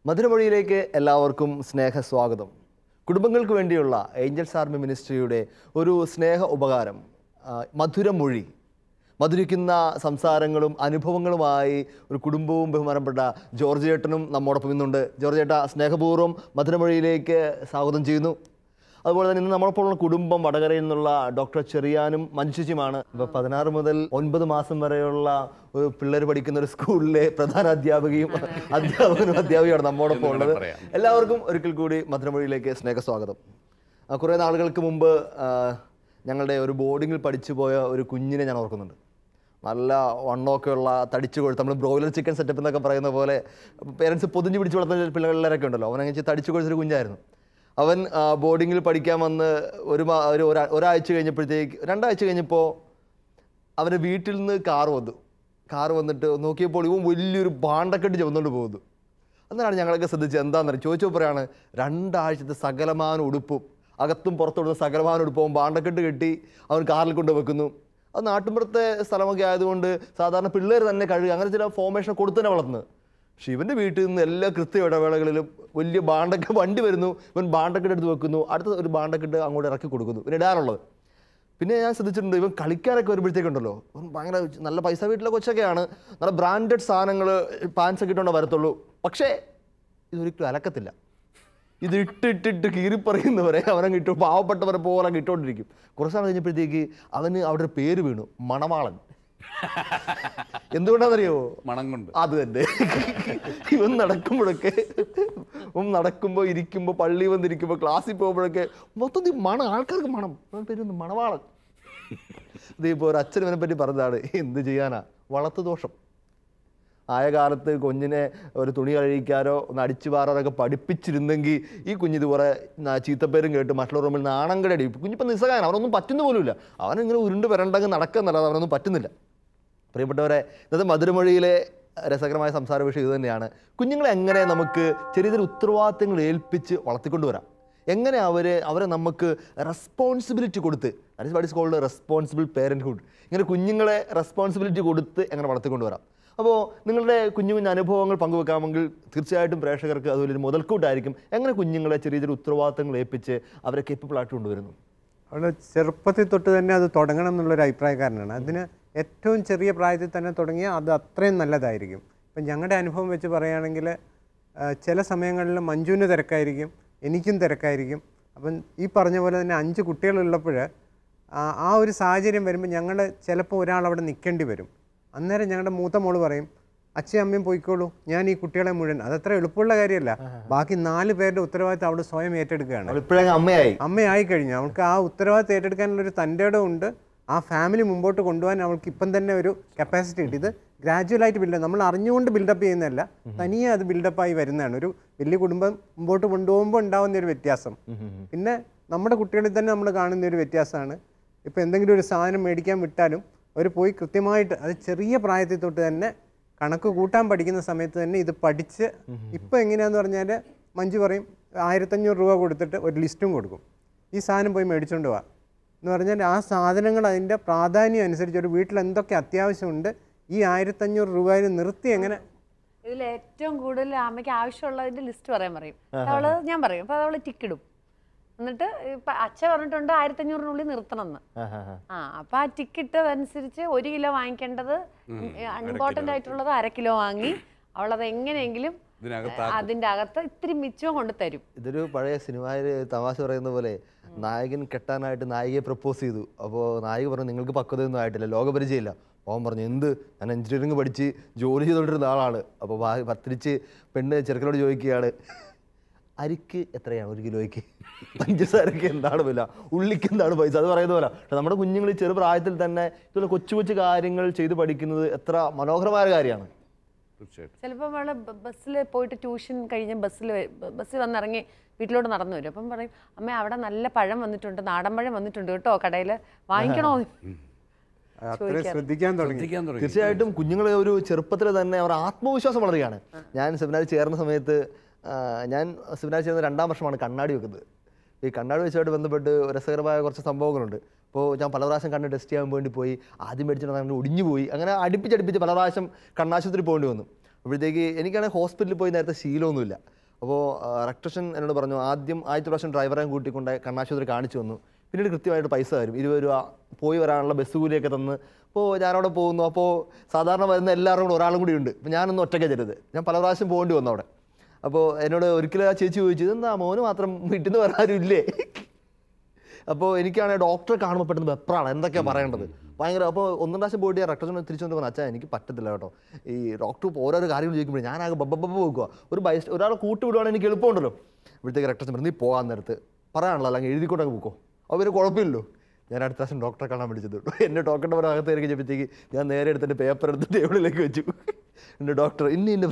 മധുരമൊഴിയിലേക്ക് എല്ലാവർക്കും സ്നേഹസ്വാഗതം. കുടുംബങ്ങൾക്ക് വേണ്ടിയുള്ള ഏഞ്ചൽസ് ആർമി മിനിസ്ട്രിയുടെ ഒരു സ്നേഹ ഉപകാരം മധുരമൊഴി. മധുരിക്കുന്ന സംസാരങ്ങളും അനുഭവങ്ങളുമായി ഒരു കുടുംബവും ബഹുമാനപ്പെട്ട ജോർജ് ചേട്ടനും നമ്മോടൊപ്പം ഇന്നുണ്ട്. ജോർജ് ചേട്ടാ, സ്നേഹപൂർവ്വം മധുരമൊഴിയിലേക്ക് സ്വാഗതം ചെയ്യുന്നു. അതുപോലെ തന്നെ ഇന്ന് നമ്മളൊപ്പമുള്ള കുടുംബം വടകരയിൽ നിന്നുള്ള ഡോക്ടർ ചെറിയാനും മഞ്ജുജിയുമാണ്. ഇപ്പോൾ 16 മുതൽ 9 മാസം വരെയുള്ള ഒരു പിള്ളേർ പഠിക്കുന്ന ഒരു സ്കൂളിലെ പ്രധാന അധ്യാപകനും അധ്യാപികയാണ് നമ്മോടൊപ്പം ഉള്ളത്. എല്ലാവർക്കും ഒരിക്കൽ കൂടി മധുരമൊഴിയിലേക്ക് സ്നേഹസ്വാഗതം. കുറേ നാളുകൾക്ക് മുമ്പ് ഞങ്ങളുടെ ഒരു ബോർഡിങ്ങിൽ പഠിച്ചു പോയ ഒരു കുഞ്ഞിനെ ഞാൻ ഓർക്കുന്നുണ്ട്. നല്ല വണ്ണമൊക്കെ ഉള്ള തടിച്ചു കൊഴുത്ത്, നമ്മൾ ബ്രോയിലർ ചിക്കൻ സെറ്റപ്പ് എന്നൊക്കെ പറയുന്ന പോലെ പേരൻസ് പൊതിഞ്ഞ് പിടിച്ച് വളർത്തുന്ന പിള്ളേരൊക്കെ ഉണ്ടല്ലോ, അവനങ്ങനെ തടിച്ചു കൊഴുത്തൊരു കുഞ്ഞായിരുന്നു. അവൻ ബോർഡിങ്ങിൽ പഠിക്കാൻ വന്ന് ഒരാഴ്ച കഴിഞ്ഞപ്പോഴത്തേക്ക് 2 ആഴ്ച കഴിഞ്ഞപ്പോൾ അവൻ്റെ വീട്ടിൽ നിന്ന് കാറ് വന്നിട്ട് നോക്കിയപ്പോൾ ഇവൻ വലിയൊരു ഭാണ്ഡക്കെട്ട് ചുമന്നുകൊണ്ട് പോകുന്നു. അന്നേരമാണ് ഞങ്ങളൊക്കെ ശ്രദ്ധിച്ചത്. എന്താണെന്നറിയാം, ചോദിച്ചപ്പോൾ പറയാണ് 2 ആഴ്ചത്തെ സകലമാന ഉടുപ്പും അകത്തും പുറത്തോടുന്ന സകലമാന ഉടുപ്പവും ഭാണ്ഡക്കെട്ട് കെട്ടി അവൻ കാറിൽ കൊണ്ട് വെക്കുന്നു. അത് നാട്ടിൻപുറത്തെ സ്ഥലമൊക്കെ ആയതുകൊണ്ട് സാധാരണ പിള്ളേർ തന്നെ കഴുകുക, അങ്ങനെ ചില ഫോർമേഷൻ കൊടുത്തു തന്നെ വളർത്തുന്നത്. പക്ഷെ ഇവൻ്റെ വീട്ടിൽ നിന്ന് എല്ലാ കൃത്യ ഇടവേളകളിലും വലിയ വണ്ടി വരുന്നു, ഇവൻ ഭാണ്ഡക്കെട്ട് എടുത്ത് വെക്കുന്നു, അടുത്ത ഒരു ഭാണ്ഡക്കെട്ട് അങ്ങോട്ട് ഇറക്കി കൊടുക്കുന്നു, ഇവൻ ഇടാനുള്ളത്. പിന്നെ ഞാൻ ശ്രദ്ധിച്ചിട്ടുണ്ട്, ഇവൻ കളിക്കാനൊക്കെ വരുമ്പോഴത്തേക്കുണ്ടല്ലോ ഭയങ്കര നല്ല പൈസ വീട്ടിലെ കൊച്ചൊക്കെയാണ്, നല്ല ബ്രാൻഡഡ് സാധനങ്ങൾ പാൻസൊക്കെ ഇട്ടുകൊണ്ടേ വരത്തുള്ളൂ. പക്ഷേ ഇതൊരിക്കലും അലക്കത്തില്ല. ഇത് ഇട്ടിട്ട് കീറിപ്പറിയുന്നവരെ അവനങ്ങ് ഇട്ടു, പാവപ്പെട്ടവരെ പോലെ ഇട്ടുകൊണ്ടിരിക്കും. കുറച്ച് നാൾ കഴിഞ്ഞപ്പോഴത്തേക്ക് അവന് അവിടെ ഒരു പേര് വീണു, മണവാളൻ. എന്തുകൊണ്ടാണെന്നറിയോ? മണം കൊണ്ട്. അത് തന്നെ. ഇവൻ നടക്കുമ്പോൾ ഇരിക്കുമ്പോൾ പള്ളി വന്നിരിക്കുമ്പോൾ ക്ലാസ്സിൽ പോകുമ്പോഴൊക്കെ മൊത്തത്തിൽ ആൾക്കാർക്ക് മണം. പേര് മണവാളൻ. ഇതിപ്പോൾ ഒരു അച്ഛൻ ഇവനെ പറ്റി പറഞ്ഞതാണ്, എന്ത് ചെയ്യാനാ, വളർത്തു ദോഷം. ആയ കാലത്ത് കുഞ്ഞിനെ ഒരു തുണി കഴിക്കാനോ ഒന്ന് അടിച്ചു പാറാനൊക്കെ പഠിപ്പിച്ചിരുന്നെങ്കിൽ ഈ കുഞ്ഞിത് കുറേ ചീത്തപ്പേരും കേട്ട് മറ്റുള്ള റൂമിൽ നാണം കടടി. കുഞ്ഞിപ്പോൾ നിസ്സഹായൻ, അവനൊന്നും പറ്റുന്ന പോലുമില്ല. അവനിങ്ങനെ ഉരുണ്ട് വരണ്ടങ്ങ് നടക്കുന്നല്ലാതെ അവനൊന്നും പറ്റുന്നില്ല. പ്രിയപ്പെട്ടവരെ, ഇന്നത്തെ മധുരമൊഴിയിലെ രസകരമായ സംസാര വിഷയം ഇത് തന്നെയാണ്. കുഞ്ഞുങ്ങളെ എങ്ങനെ നമുക്ക് ചെറിയ ചെറിയ ഉത്തരവാദിത്തങ്ങൾ ഏൽപ്പിച്ച് വളർത്തിക്കൊണ്ടുവരാം, എങ്ങനെ അവരെ നമുക്ക് റെസ്പോൺസിബിലിറ്റി കൊടുത്ത്, ദാറ്റ് ഈസ് കോൾഡ് റെസ്പോൺസിബിൾ പേരൻറ്ഹുഡ്. ഇങ്ങനെ കുഞ്ഞുങ്ങളെ റെസ്പോൺസിബിലിറ്റി കൊടുത്ത് എങ്ങനെ വളർത്തിക്കൊണ്ടുവരാം. അപ്പോൾ നിങ്ങളുടെ കുഞ്ഞു അനുഭവങ്ങൾ പങ്കുവെക്കാമെങ്കിൽ തീർച്ചയായിട്ടും പ്രേക്ഷകർക്ക് അതുപോലൊരു മുതൽക്കൂട്ടായിരിക്കും. എങ്ങനെ കുഞ്ഞുങ്ങളെ ചെറിയ ചെറിയ ഉത്തരവാദിത്തങ്ങൾ ഏൽപ്പിച്ച് അവരെ കേപ്പബിൾ ആയിട്ട് കൊണ്ടുവരുന്നു? അവിടെ ചെറുപ്പത്തിൽ തൊട്ട് തന്നെ അത് തുടങ്ങണം എന്നുള്ളൊരു അഭിപ്രായക്കാരനാണ്. അതിന് ഏറ്റവും ചെറിയ പ്രായത്തിൽ തന്നെ തുടങ്ങിയാൽ അത് അത്രയും നല്ലതായിരിക്കും. ഇപ്പം ഞങ്ങളുടെ അനുഭവം വെച്ച് പറയുകയാണെങ്കിൽ ചില സമയങ്ങളിൽ മഞ്ജുവിന് തിരക്കായിരിക്കും, എനിക്കും തിരക്കായിരിക്കും. അപ്പം ഈ പറഞ്ഞ പോലെ തന്നെ 5 കുട്ടികളുള്ളപ്പോൾ ആ ഒരു സാഹചര്യം വരുമ്പോൾ ഞങ്ങൾ ചിലപ്പോൾ ഒരാളവിടെ നിൽക്കേണ്ടി വരും. അന്നേരം ഞങ്ങളുടെ മൂത്ത മോള് പറയും, അച്ഛയും അമ്മയും പോയിക്കോളൂ, ഞാൻ ഈ കുട്ടികളെ മുഴുവൻ. അതത്ര എളുപ്പമുള്ള കാര്യമല്ല. ബാക്കി 4 പേരുടെ ഉത്തരവാദിത്തം അവൾ സ്വയം ഏറ്റെടുക്കുകയാണ്. അമ്മയായി കഴിഞ്ഞു അവൾക്ക് ആ ഉത്തരവാദിത്തം ഏറ്റെടുക്കാനുള്ളൊരു തൻ്റെ ഇടം ഉണ്ട്. ആ ഫാമിലി മുമ്പോട്ട് കൊണ്ടുപോകാൻ അവൾക്ക് ഇപ്പം തന്നെ ഒരു കപ്പാസിറ്റി ഉണ്ട്. ഇത് ഗ്രാജുവലായിട്ട് ബിൽഡപ്പ്, നമ്മൾ അറിഞ്ഞുകൊണ്ട് ബിൽഡപ്പ് ചെയ്യുന്നതല്ല, തനിയെ അത് ബിൽഡപ്പായി വരുന്നതാണ്. ഒരു വലിയ കുടുംബം മുമ്പോട്ട് കൊണ്ടുപോകുമ്പോൾ ഉണ്ടാകുന്ന ഒരു വ്യത്യാസം. പിന്നെ നമ്മുടെ കുട്ടികളിൽ തന്നെ നമ്മൾ കാണുന്ന ഒരു വ്യത്യാസമാണ്. ഇപ്പോൾ എന്തെങ്കിലും ഒരു സാധനം മേടിക്കാൻ വിട്ടാലും അവർ പോയി കൃത്യമായിട്ട് അത് ചെറിയ പ്രായത്തിൽ തൊട്ട് തന്നെ കണക്ക് കൂട്ടാൻ പഠിക്കുന്ന സമയത്ത് തന്നെ ഇത് പഠിച്ച്, ഇപ്പോൾ എങ്ങനെയാണെന്ന് പറഞ്ഞാൽ മഞ്ജു പറയും 1500 രൂപ കൊടുത്തിട്ട് ഒരു ലിസ്റ്റും കൊടുക്കും, ഈ സാധനം പോയി മേടിച്ചുകൊണ്ട് പോവാ എന്ന് പറഞ്ഞാൽ ആ സാധനങ്ങൾ അതിൻ്റെ പ്രാധാന്യം അനുസരിച്ച് ഒരു വീട്ടിൽ എന്തൊക്കെ അത്യാവശ്യമുണ്ട് ഈ 1500 രൂപയിൽ നിർത്തി എങ്ങനെ. ഇതിൽ ഏറ്റവും കൂടുതൽ അമ്മയ്ക്ക് ആവശ്യമുള്ളതിൻ്റെ ലിസ്റ്റ് പറയും. ഞാൻ പറയും, അപ്പോൾ അവൾ ടിക്കിടും. എന്നിട്ട് ഇപ്പം അച്ഛൻ പറഞ്ഞിട്ടുണ്ട് 1500-നുള്ളിൽ നിർത്തണം എന്ന്. അപ്പം ആ ടിക്കറ്റ് 1 കിലോ വാങ്ങിക്കേണ്ടത് ഇമ്പോർട്ടൻ്റ് ആയിട്ടുള്ളത് 1/2 കിലോ വാങ്ങി അവളത് എങ്ങനെയെങ്കിലും അതിൻ്റെ അകത്ത് ഇത്തിരി മിച്ചവും കൊണ്ട് തരും. ഇതൊരു പഴയ സിനിമയിൽ തമാശ പറയുന്ന പോലെ, നായകൻ കെട്ടാനായിട്ട് നായികയെ പ്രപ്പോസ് ചെയ്തു. അപ്പോൾ നായിക പറഞ്ഞു, നിങ്ങൾക്ക് പക്വതയൊന്നും ആയിട്ടില്ല, ലോകപരിചയമില്ല. അവൻ പറഞ്ഞു, എന്ത്, ഞാൻ എഞ്ചിനീയറിംഗ് പഠിച്ച് ജോലി ചെയ്തുകൊണ്ടിരുന്ന ആളാണ്. അപ്പോൾ തിരിച്ച് പെണ്ണ് ചെറുക്കനോട് ചോദിക്കുകയാണ്, അരിക്ക് എത്രയാണ് 1 കിലോയ്ക്ക്, പഞ്ചസാരക്ക് എന്താണ് വില, ഉള്ളിക്ക് എന്താണ് പൈസ. അത് പറയുന്ന പോലെ നമ്മുടെ കുഞ്ഞുങ്ങൾ ചെറുപ്രായത്തിൽ തന്നെ ഇതുപോലെ കൊച്ചു കൊച്ചു കാര്യങ്ങൾ ചെയ്ത് പഠിക്കുന്നത് എത്ര മനോഹരമായ കാര്യമാണ്. ചിലപ്പോൾ അവള് ബസ്സിൽ പോയിട്ട് ട്യൂഷൻ കഴിഞ്ഞ് ബസ്സിൽ വന്നിറങ്ങി വീട്ടിലോട്ട് നടന്നു വരും. അപ്പം പറയും, അമ്മ അവിടെ നല്ല പഴം വന്നിട്ടുണ്ട്, നാടൻ പഴം വന്നിട്ടുണ്ട് കേട്ടോ, കടയിൽ വാങ്ങിക്കണോ? തീർച്ചയായിട്ടും കുഞ്ഞുങ്ങളെ ഒരു ചെറുപ്പത്തിൽ തന്നെ അവർ ആത്മവിശ്വാസം വളരുകയാണ്. ഞാൻ സെമിനാറിൽ ചേർന്ന സമയത്ത് ഞാൻ സെമിനാറിൽ ചേർന്ന 2ാം വർഷമാണ് കണ്ണാടി വെക്കുന്നത്. ഈ കണ്ണാടി വെച്ചുമായിട്ട് ബന്ധപ്പെട്ട് രസകരമായ കുറച്ച് സംഭവങ്ങളുണ്ട്. അപ്പോൾ ഞാൻ പല പ്രാവശ്യം കണ്ണ് ടെസ്റ്റ് ചെയ്യാൻ വേണ്ടി പോയി, ആദ്യം മേടിച്ചിട്ട് ഒടിഞ്ഞു പോയി, അങ്ങനെ അടുപ്പിച്ചടുപ്പിച്ച് പല പ്രാവശ്യം കണ്ണാശുപത്രി പോകേണ്ടി വന്നു. അപ്പോഴത്തേക്ക് എനിക്കാണെങ്കിൽ ഹോസ്പിറ്റലിൽ പോയി നേരത്തെ ശീലമൊന്നുമില്ല. അപ്പോൾ ഇലക്ട്രീഷ്യൻ എന്നോട് പറഞ്ഞു ആദ്യത്തെ പ്രാവശ്യം ഡ്രൈവറെ കൂട്ടിക്കൊണ്ട് കണ്ണാശുപത്രി കാണിച്ചു വന്നു. പിന്നീട് കൃത്യമായിട്ട് പൈസ തരും, 20 രൂപ പോയി വരാനുള്ള ബസ് കൂലിയൊക്കെ തന്ന്. അപ്പോൾ ഞാനവിടെ പോകുന്നു. അപ്പോൾ സാധാരണ വരുന്ന എല്ലാവരും കൂടെ ഒരാളും കൂടി ഉണ്ട്. അപ്പോൾ ഞാനൊന്നും ഒറ്റയ്ക്ക് ചെയ്തത്, ഞാൻ പല പ്രാവശ്യം പോകേണ്ടി വന്നു അവിടെ. അപ്പോൾ എന്നോട് ഒരിക്കലും ആ ചേച്ചി ചോദിച്ചു, ഇതെന്താ മോന് മാത്രം വീട്ടിൽ നിന്ന് വരാനും ഇല്ലേ? അപ്പോൾ എനിക്കാണെങ്കിൽ ഡോക്ടറെ കാണുമ്പോൾ പെട്ടെന്ന് വെപ്രാണ്, എന്തൊക്കെയാണ് പറയേണ്ടത്, ഭയങ്കര. അപ്പോൾ 1 പ്രാവശ്യം പോയിട്ട് ഇലക്ട്രീഷ്യൻ തിരിച്ചുകൊണ്ട് പറഞ്ഞു, അച്ഛാ എനിക്ക് പറ്റത്തില്ല കേട്ടോ, ഈ ഡോക്ടർ ഓരോരോ കാര്യങ്ങൾ ചോദിക്കുമ്പോൾ ഞാനാകെ ബബ്ബ വെക്കുക. ഒരാളെ കൂട്ടുവിടുവാണെങ്കിൽ എനിക്ക് എളുപ്പമുണ്ടല്ലോ. ഇവിടുത്തേക്ക് ഇലക്ട്രീഷ്യൻ പറഞ്ഞു, നീ പോകാൻ നേരത്ത് പറയാനുള്ളൂ, അല്ലെങ്കിൽ എഴുതിക്കൊണ്ടൊക്കെ പോക്കോ, അവർ കുഴപ്പമില്ലല്ലോ. ഞാൻ അടുത്ത പ്രാവശ്യം ഡോക്ടറെ കാണാൻ വിളിച്ചത് എന്നെ ഡോക്ടറിൻ്റെ പുറം അകത്ത് കയറി കഴിഞ്ഞപ്പോഴത്തേക്ക് ഞാൻ നേരെ എടുത്തിട്ട് പേപ്പർ എടുത്ത് ടേബിളിലേക്ക് വെച്ചു. എൻ്റെ ഡോക്ടർ ഇന്ന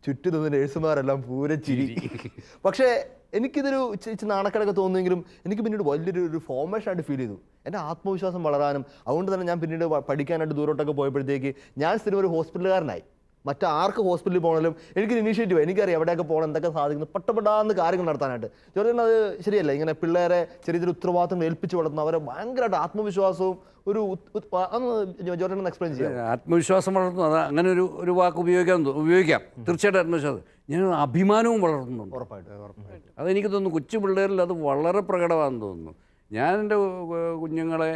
ചുറ്റും നിന്ന് നേഴ്സുമാരെല്ലാം പൂരച്ചിരി. പക്ഷേ എനിക്കിതൊരു നാണക്കേടൊക്കെ തോന്നുമെങ്കിലും എനിക്ക് പിന്നീട് വലിയൊരു ഫോർമേഷനായിട്ട് ഫീൽ ചെയ്തു. എൻ്റെ ആത്മവിശ്വാസം വളരാനും അതുകൊണ്ട് തന്നെ ഞാൻ പിന്നീട് പഠിക്കാനായിട്ട് ദൂരോട്ടൊക്കെ പോയപ്പോഴത്തേക്ക് ഞാൻ സ്ഥിരം ഒരു ഹോസ്പിറ്റലുകാരനായി. മറ്റാർക്ക് ഹോസ്പിറ്റലിൽ പോകണമെങ്കിലും എനിക്കൊരു ഇനീഷ്യേറ്റീവ്, എനിക്കറിയാം എവിടെയൊക്കെ പോകണം, എന്തൊക്കെ സാധിക്കുന്നു, പെട്ടെന്ന് കാര്യങ്ങൾ നടത്താനായിട്ട്. ജോർജ് അത് ശരിയല്ല, ഇങ്ങനെ പിള്ളേരെ ചെറിയ ചെറിയ ഉത്തരവാദിത്തം ഏൽപ്പിച്ച് വളർത്തുന്ന അവരെ ഭയങ്കരമായിട്ട് ആത്മവിശ്വാസവും ഒരു ജോർജ് എക്സ്പ്ലെയിൻ ചെയ്യാം. ആത്മവിശ്വാസം വളർത്തുന്നു, അത് അങ്ങനെ ഒരു വാക്ക് ഉപയോഗിക്കാം. തീർച്ചയായിട്ടും ആത്മവിശ്വാസം, ഞാൻ അഭിമാനവും വളർത്തുന്നുണ്ട്. ഉറപ്പായിട്ടും അതെനിക്ക് തോന്നുന്നു കൊച്ചു പിള്ളേരിൽ അത് വളരെ പ്രകടമാണെന്ന് തോന്നുന്നു. ഞാൻ എൻ്റെ കുഞ്ഞുങ്ങളെ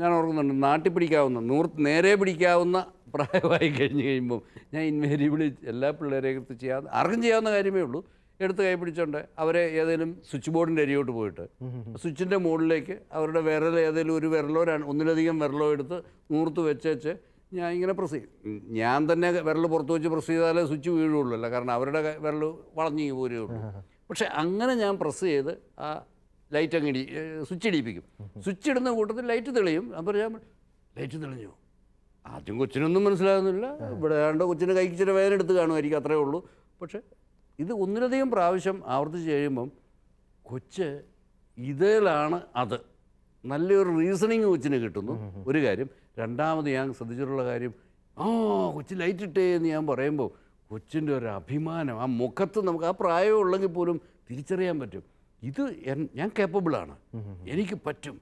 ഞാൻ ഓർക്കുന്നുണ്ട്, നാട്ടിൽ പിടിക്കാവുന്ന നേരെ പിടിക്കാവുന്ന പ്രായമായി കഴിയുമ്പം ഞാൻ ഇൻവേരിയബിളി എല്ലാ പിള്ളേരെയും ആർക്കും ചെയ്യാവുന്ന കാര്യമേ ഉള്ളൂ, എടുത്ത് കൈ പിടിച്ചോണ്ട് അവരെ ഏതെങ്കിലും സ്വിച്ച് ബോർഡിൻ്റെ അരിയോട്ട് പോയിട്ട് സ്വിച്ചിൻ്റെ മുകളിലേക്ക് അവരുടെ വിരൽ ഏതെങ്കിലും ഒരു വിരലോ ഒന്നിലധികം വിരലോ എടുത്ത് നൂർത്ത് വെച്ച് ഞാൻ ഇങ്ങനെ പ്രസ് ചെയ്യും. ഞാൻ തന്നെ വിരൽ പുറത്ത് വെച്ച് പ്രസ് ചെയ്താലേ സ്വിച്ച് വീഴുള്ളൂ, അല്ല കാരണം അവരുടെ വിരൽ വളഞ്ഞു പോരുകയുള്ളൂ. പക്ഷേ അങ്ങനെ ഞാൻ പ്രസ് ചെയ്ത് ആ ലൈറ്റ് അങ്ങ് സ്വിച്ച് ഇടിപ്പിക്കും. സ്വിച്ച് ഇടുന്ന കൂട്ടത്തിൽ ലൈറ്റ് തെളിയും. അപ്പോൾ ഞാൻ ലൈറ്റ് തെളിഞ്ഞു. ആദ്യം കൊച്ചിനൊന്നും മനസ്സിലാകുന്നില്ല, ഇവിടെ ആണ്ട് കൊച്ചിൻ്റെ കൈക്ക് ചില വേദന എടുത്ത് കാണുമായിരിക്കും, അത്രയേ ഉള്ളൂ. പക്ഷേ ഇത് ഒന്നിലധികം പ്രാവശ്യം ആവർത്തിച്ച് കഴിയുമ്പം കൊച്ച് ഇതിലാണ് അത് നല്ലൊരു റീസണിങ് കൊച്ചിന് കിട്ടുന്നു. ഒരു കാര്യം. രണ്ടാമത് ഞാൻ ശ്രദ്ധിച്ചിട്ടുള്ള കാര്യം, കൊച്ചി ലൈറ്റ് ഇട്ടേ എന്ന് ഞാൻ പറയുമ്പോൾ കൊച്ചിൻ്റെ ഒരു അഭിമാനം ആ മുഖത്ത് നമുക്ക് ആ പ്രായം ഉള്ളെങ്കിൽ പോലും തിരിച്ചറിയാൻ പറ്റും, ഇത് ഞാൻ കേപ്പബിളാണ്, എനിക്ക് പറ്റും.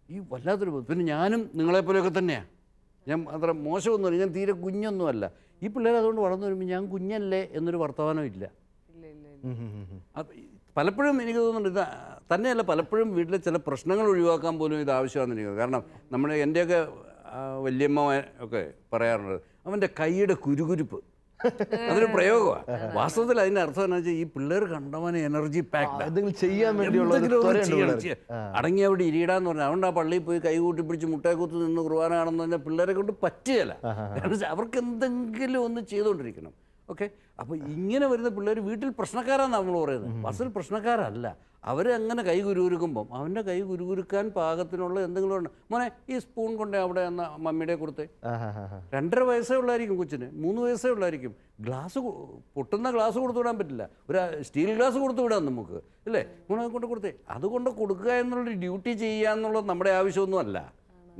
ഈ വല്ലാത്തൊരു പിന്നെ ഞാനും നിങ്ങളെപ്പോലെയൊക്കെ തന്നെയാണ്. ഞാൻ അത്ര മോശമൊന്നുമില്ല, ഞാൻ തീരെ കുഞ്ഞൊന്നുമല്ല. ഈ പിള്ളേർ അതുകൊണ്ട് വളർന്നു വരുമ്പോൾ ഞാൻ കുഞ്ഞല്ലേ എന്നൊരു വർത്തമാനം ഇല്ല. പലപ്പോഴും എനിക്ക് തോന്നുന്നുണ്ട് ഇത് തന്നെയല്ല, പലപ്പോഴും വീട്ടിലെ ചില പ്രശ്നങ്ങൾ ഒഴിവാക്കാൻ പോലും ഇത് ആവശ്യമാണെന്ന് എനിക്ക്. കാരണം നമ്മുടെ എൻ്റെയൊക്കെ വല്യമ്മ ഒക്കെ പറയാറുണ്ട്, അവൻ്റെ കൈയുടെ കുരുകുരുപ്പ്, അതൊരു പ്രയോഗമാണ്. വാസ്തവത്തിൽ അതിൻ്റെ അർത്ഥം എന്താ വെച്ചാൽ ഈ പിള്ളേർ കണ്ടവന് എനർജി പാക്ഡ് ചെയ്യാൻ അടങ്ങി അവിടെ ഇരിയിടാന്ന് പറഞ്ഞാൽ. അതുകൊണ്ട് ആ പള്ളിയിൽ പോയി കൈ കൂട്ടി പിടിച്ച് മുട്ടയക്കൂത്ത് നിന്ന് കുർബാന കാണുന്ന പറഞ്ഞാൽ പിള്ളേരെ കൊണ്ട് പറ്റുകയില്ല. കാരണം അവർക്ക് എന്തെങ്കിലും ഒന്ന് ചെയ്തുകൊണ്ടിരിക്കണം. ഓക്കെ, അപ്പോൾ ഇങ്ങനെ വരുന്ന പിള്ളേർ വീട്ടിൽ പ്രശ്നക്കാരാണ് നമ്മൾ പറയുന്നത്. ബസ്സിൽ പ്രശ്നക്കാരല്ല. അവരങ്ങനെ കൈ കുരുകുരുക്കുമ്പം അവൻ്റെ കൈ കുരുകുരുക്കാൻ പാകത്തിനുള്ള എന്തെങ്കിലും ഉണ്ട്. മോനെ ഈ സ്പൂൺ കൊണ്ടേ അവിടെ എന്ന മമ്മിയുടെ കൊടുത്തേ. 2.5 വയസ്സേ ഉള്ളായിരിക്കും കൊച്ചിന്, 3 വയസ്സേ ഉള്ളായിരിക്കും. പൊട്ടുന്ന ഗ്ലാസ് കൊടുത്തു വിടാൻ പറ്റില്ല, ഒരു സ്റ്റീൽ ഗ്ലാസ് കൊടുത്തു വിടാം നമുക്ക്, അല്ലേ? മോനെ കൊണ്ട് കൊടുത്തേ. അതുകൊണ്ട് കൊടുക്കുക എന്നുള്ളൊരു ഡ്യൂട്ടി ചെയ്യുക എന്നുള്ളത് നമ്മുടെ ആവശ്യമൊന്നും അല്ല.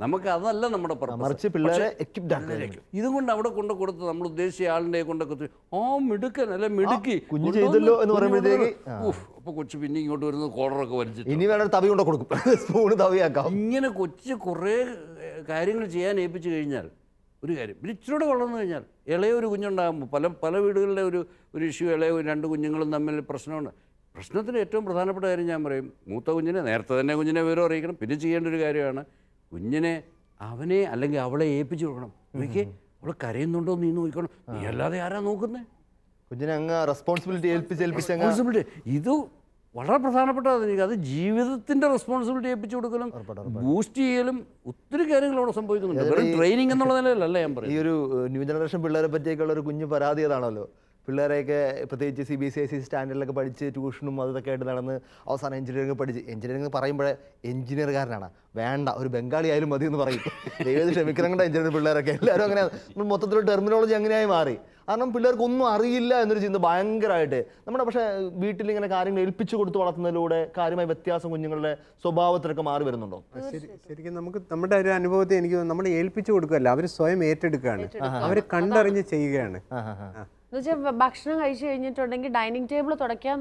നമുക്ക് അതല്ല നമ്മുടെ പർപ്പസ്. ഇതും കൊണ്ട് അവിടെ കൊണ്ട് കൊടുത്ത് നമ്മൾ ഉദ്ദേശിച്ച ആളിൻ്റെ കൊണ്ടൊക്കെ മിടുക്കൻ അല്ലെ മിടുക്കി അപ്പൊ കൊച്ചു പിന്നെ ഇങ്ങോട്ട് വരുന്നത് കോളറൊക്കെ വലിച്ചിട്ട് ഇങ്ങനെ കൊച്ചു കുറേ കാര്യങ്ങൾ ചെയ്യാൻ ഏൽപ്പിച്ചു കഴിഞ്ഞാൽ ഒരു കാര്യം. പിന്നെ ഇച്ചിരൂടെ വളർന്നു കഴിഞ്ഞാൽ ഇളയൊരു കുഞ്ഞുണ്ടാകുമ്പോൾ പല വീടുകളിലെ ഒരു ഇഷ്യൂ, ഇളയ 2 കുഞ്ഞുങ്ങളും തമ്മിൽ പ്രശ്നമുണ്ട്. പ്രശ്നത്തിന് ഏറ്റവും പ്രധാനപ്പെട്ട കാര്യം ഞാൻ പറയും, മൂത്ത കുഞ്ഞിനെ നേരത്തെ തന്നെ കുഞ്ഞിനെ വിവരം അറിയിക്കണം. പിന്നെ ചെയ്യേണ്ട ഒരു കാര്യമാണ് കുഞ്ഞിനെ അവനെ അല്ലെങ്കിൽ അവളെ ഏൽപ്പിച്ചു കൊടുക്കണം. നോക്കിയേ, അവൾ കരയുന്നുണ്ടോ നീ നോക്കണം, നീ അല്ലാതെ ആരാ നോക്കുന്നേ? കുഞ്ഞിനെ അങ്ങ് റെസ്പോൺസിബിലിറ്റി ഇത് വളരെ പ്രധാനപ്പെട്ടതാണ്. എനിക്ക് അത് ജീവിതത്തിന്റെ റെസ്പോൺസിബിലിറ്റി ഏൽപ്പിച്ചു കൊടുക്കലും ബൂസ്റ്റ് ചെയ്യലും ഒത്തിരി കാര്യങ്ങൾ അവിടെ സംഭവിക്കുന്നുണ്ട്. വെറും ട്രെയിനിങ് എന്നുള്ള നിലയിലല്ല ഞാൻ പറയും. ഈ ഒരു ന്യൂ ജനറേഷൻ പിള്ളേരെ പറ്റിയൊക്കെയുള്ള ഒരു കുഞ്ഞു പരാതി അതാണല്ലോ. പിള്ളേരെയൊക്കെ പ്രത്യേകിച്ച് CBSE സ്റ്റാൻഡേർഡിലൊക്കെ പഠിച്ച് ട്യൂഷനും അതൊക്കെ ആയിട്ട് നടന്ന് അവസാനം എഞ്ചിനീയറിംഗ് പഠിച്ച്. എഞ്ചിനീയറിംഗ് പറയുമ്പോഴേ എഞ്ചിനീയർകാരനാണ്, വേണ്ട ഒരു ബംഗാളി ആയാലും മതി എന്ന് പറയും. ദൈവം ക്ഷമിക്കണം എഞ്ചിനീയറിംഗ് പിള്ളേരൊക്കെ എല്ലാവരും അങ്ങനെ മൊത്തത്തിലുള്ള ടെർമിനോളജി അങ്ങനെയായി മാറി. കാരണം പിള്ളേർക്കൊന്നും അറിയില്ല എന്നൊരു ചിന്ത ഭയങ്കരമായിട്ട് നമ്മുടെ. പക്ഷേ വീട്ടിലിങ്ങനെ കാര്യങ്ങൾ ഏൽപ്പിച്ചു കൊടുത്ത് വളർത്തുന്നതിലൂടെ കാര്യമായ വ്യത്യാസം കുഞ്ഞുങ്ങളുടെ സ്വഭാവത്തിലൊക്കെ മാറി വരുന്നുണ്ടോ? ശരിക്കും നമുക്ക് നമ്മുടെ ഒരു അനുഭവത്തെ എനിക്ക് നമ്മൾ ഏൽപ്പിച്ചു കൊടുക്കുകയല്ല, അവർ സ്വയം ഏറ്റെടുക്കുകയാണ്, അവർ കണ്ടറിഞ്ഞ് ചെയ്യുകയാണ്. എന്നുവെച്ചാൽ ഭക്ഷണം കഴിച്ചു കഴിഞ്ഞിട്ടുണ്ടെങ്കിൽ ഡൈനിങ് ടേബിൾ തുടയ്ക്കാൻ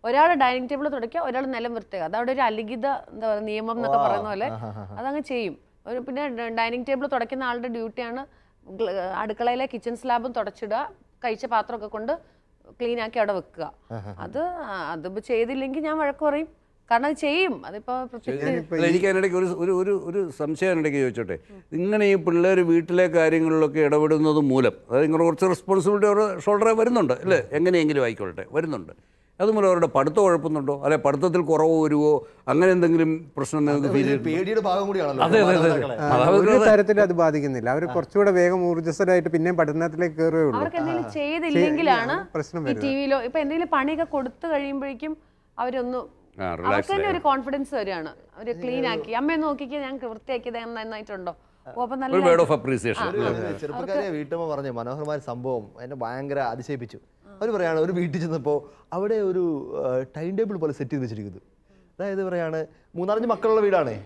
ഒരാൾ ഡൈനിങ് ടേബിൾ തുടയ്ക്കുക, ഒരാൾ നിലം വൃത്തിയാക്കുക. അതവിടെ ഒരു അലിഖിത എന്താ പറയുക നിയമം എന്നൊക്കെ പറയുന്ന പോലെ അതങ്ങ് ചെയ്യും. പിന്നെ ഡൈനിങ് ടേബിൾ തുടയ്ക്കുന്ന ആളുടെ ഡ്യൂട്ടിയാണ് അടുക്കളയിലെ കിച്ചൺ സ്ലാബും തുടച്ചിടുക, കഴിച്ച പാത്രമൊക്കെ കൊണ്ട് ക്ലീൻ ആക്കി അവിടെ വെക്കുക. അതിപ്പോൾ ചെയ്തില്ലെങ്കിൽ ഞാൻ വഴക്ക് പറയും. കാരണം അത് ചെയ്യും. അതിപ്പോൾ എനിക്ക് അതിനിടയ്ക്ക് ഒരു സംശയം അതിനിടയ്ക്ക് ചോദിച്ചോട്ടെ. ഇങ്ങനെ ഈ പിള്ളേർ വീട്ടിലെ കാര്യങ്ങളിലൊക്കെ ഇടപെടുന്നത് മൂലം, അതായത് ഇങ്ങനെ കുറച്ച് റെസ്പോൺസിബിലിറ്റി അവരുടെ ഷോൾഡറെ വരുന്നുണ്ട് അല്ലേ, എങ്ങനെയെങ്കിലും ആയിക്കോട്ടെ വരുന്നുണ്ട്. അതുമൂലം അവരുടെ പഠിത്തം കുഴപ്പുന്നുണ്ടോ, അല്ലെ പഠിത്തത്തിൽ കുറവ് വരുമോ, അങ്ങനെ എന്തെങ്കിലും പ്രശ്നം നിങ്ങൾക്ക് ഫീൽ ചെയ്യും? പേടിയുടെ ഭാഗം കൂടിയാണല്ലോ. അതെ അതെ അതെ. ഒരു തരത്തിലും അത് ബാധിക്കുന്നില്ല. അവർ കുറച്ചുകൂടെ വേഗം ഊർജ്ജസ്വരായിട്ട് പിന്നെയും പഠനത്തിലേക്ക് കയറുകയുള്ളൂ. അവർക്ക് എന്തെങ്കിലും ചെയ്തില്ലെങ്കിലാണ് പ്രശ്നം ഈ ടി വിയിലോ ഇപ്പൊ എന്തെങ്കിലും പണിയൊക്കെ കൊടുത്തു കഴിയുമ്പോഴേക്കും അവരൊന്ന് അവർക്ക് തന്നെ ഒരു കോൺഫിഡൻസ് വരികയാണ്. അവര് ക്ലീൻ ആക്കി അമ്മയെ നോക്കിക്കാൻ ഞങ്ങൾക്ക് വൃത്തിയാക്കിയത് നന്നായിട്ടുണ്ടോ, അപ്പൊ നല്ല വേർഡ് ഓഫ് അപ്രീസിയേഷൻ. ചെറുപ്പക്കാരെ വീട്ടമ്മ പറഞ്ഞ മനോഹരമായ സംഭവം എന്നെ ഭയങ്കര അതിശയിപ്പിച്ചു. അവർ പറയാണ് ഒരു വീട്ടിൽ ചെന്നപ്പോൾ അവിടെ ഒരു ടൈം ടേബിൾ പോലെ സെറ്റ് ചെയ്ത് വെച്ചിരിക്കുന്നത്. അതായത് പറയാണ് 3-4 മക്കളുള്ള വീടാണേ,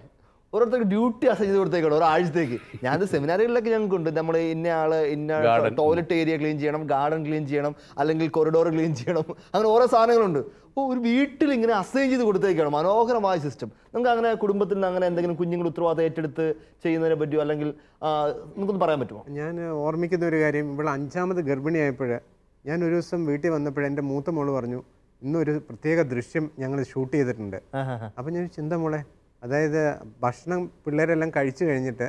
ഓരോരുത്തർക്ക് ഡ്യൂട്ടി അസൈൻ ചെയ്ത് കൊടുത്തേക്കാണ് ഒരാഴ്ചത്തേക്ക്. ഞാനത് സെമിനാറുകളിലൊക്കെ ഞങ്ങൾക്കുണ്ട്. നമ്മൾ ഇന്ന ആള് ഇന്ന ടോയ്ലറ്റ് ഏരിയ ക്ലീൻ ചെയ്യണം, ഗാർഡൻ ക്ലീൻ ചെയ്യണം, അല്ലെങ്കിൽ കൊറിഡോർ ക്ലീൻ ചെയ്യണം, അങ്ങനെ ഓരോ സാധനങ്ങളുണ്ട്. അപ്പോൾ ഒരു വീട്ടിൽ ഇങ്ങനെ അസൈൻ ചെയ്ത് കൊടുത്തേക്കാണ്. മനോഹരമായ സിസ്റ്റം. നമുക്ക് അങ്ങനെ കുടുംബത്തിൽ നിന്ന് അങ്ങനെ എന്തെങ്കിലും കുഞ്ഞുങ്ങൾ ഉത്തരവാദിത്തം ഏറ്റെടുത്ത് ചെയ്യുന്നതിനെ പറ്റിയോ അല്ലെങ്കിൽ നമുക്കൊന്ന് പറയാൻ പറ്റുമോ? ഞാൻ ഓർമ്മിക്കുന്ന ഒരു കാര്യം, ഇവിടെ 5ാമത് ഗർഭിണിയായപ്പോൾ ഞാൻ ഒരു ദിവസം വീട്ടിൽ വന്നപ്പോൾ എൻ്റെ മൂത്ത മോള് പറഞ്ഞു, ഇന്നൊരു പ്രത്യേക ദൃശ്യം ഞങ്ങൾ ഷൂട്ട് ചെയ്തിട്ടുണ്ട്. അപ്പം ഞാൻ ചിന്ത മോളെ, അതായത് ഭക്ഷണം പിള്ളേരെല്ലാം കഴിച്ചു കഴിഞ്ഞിട്ട്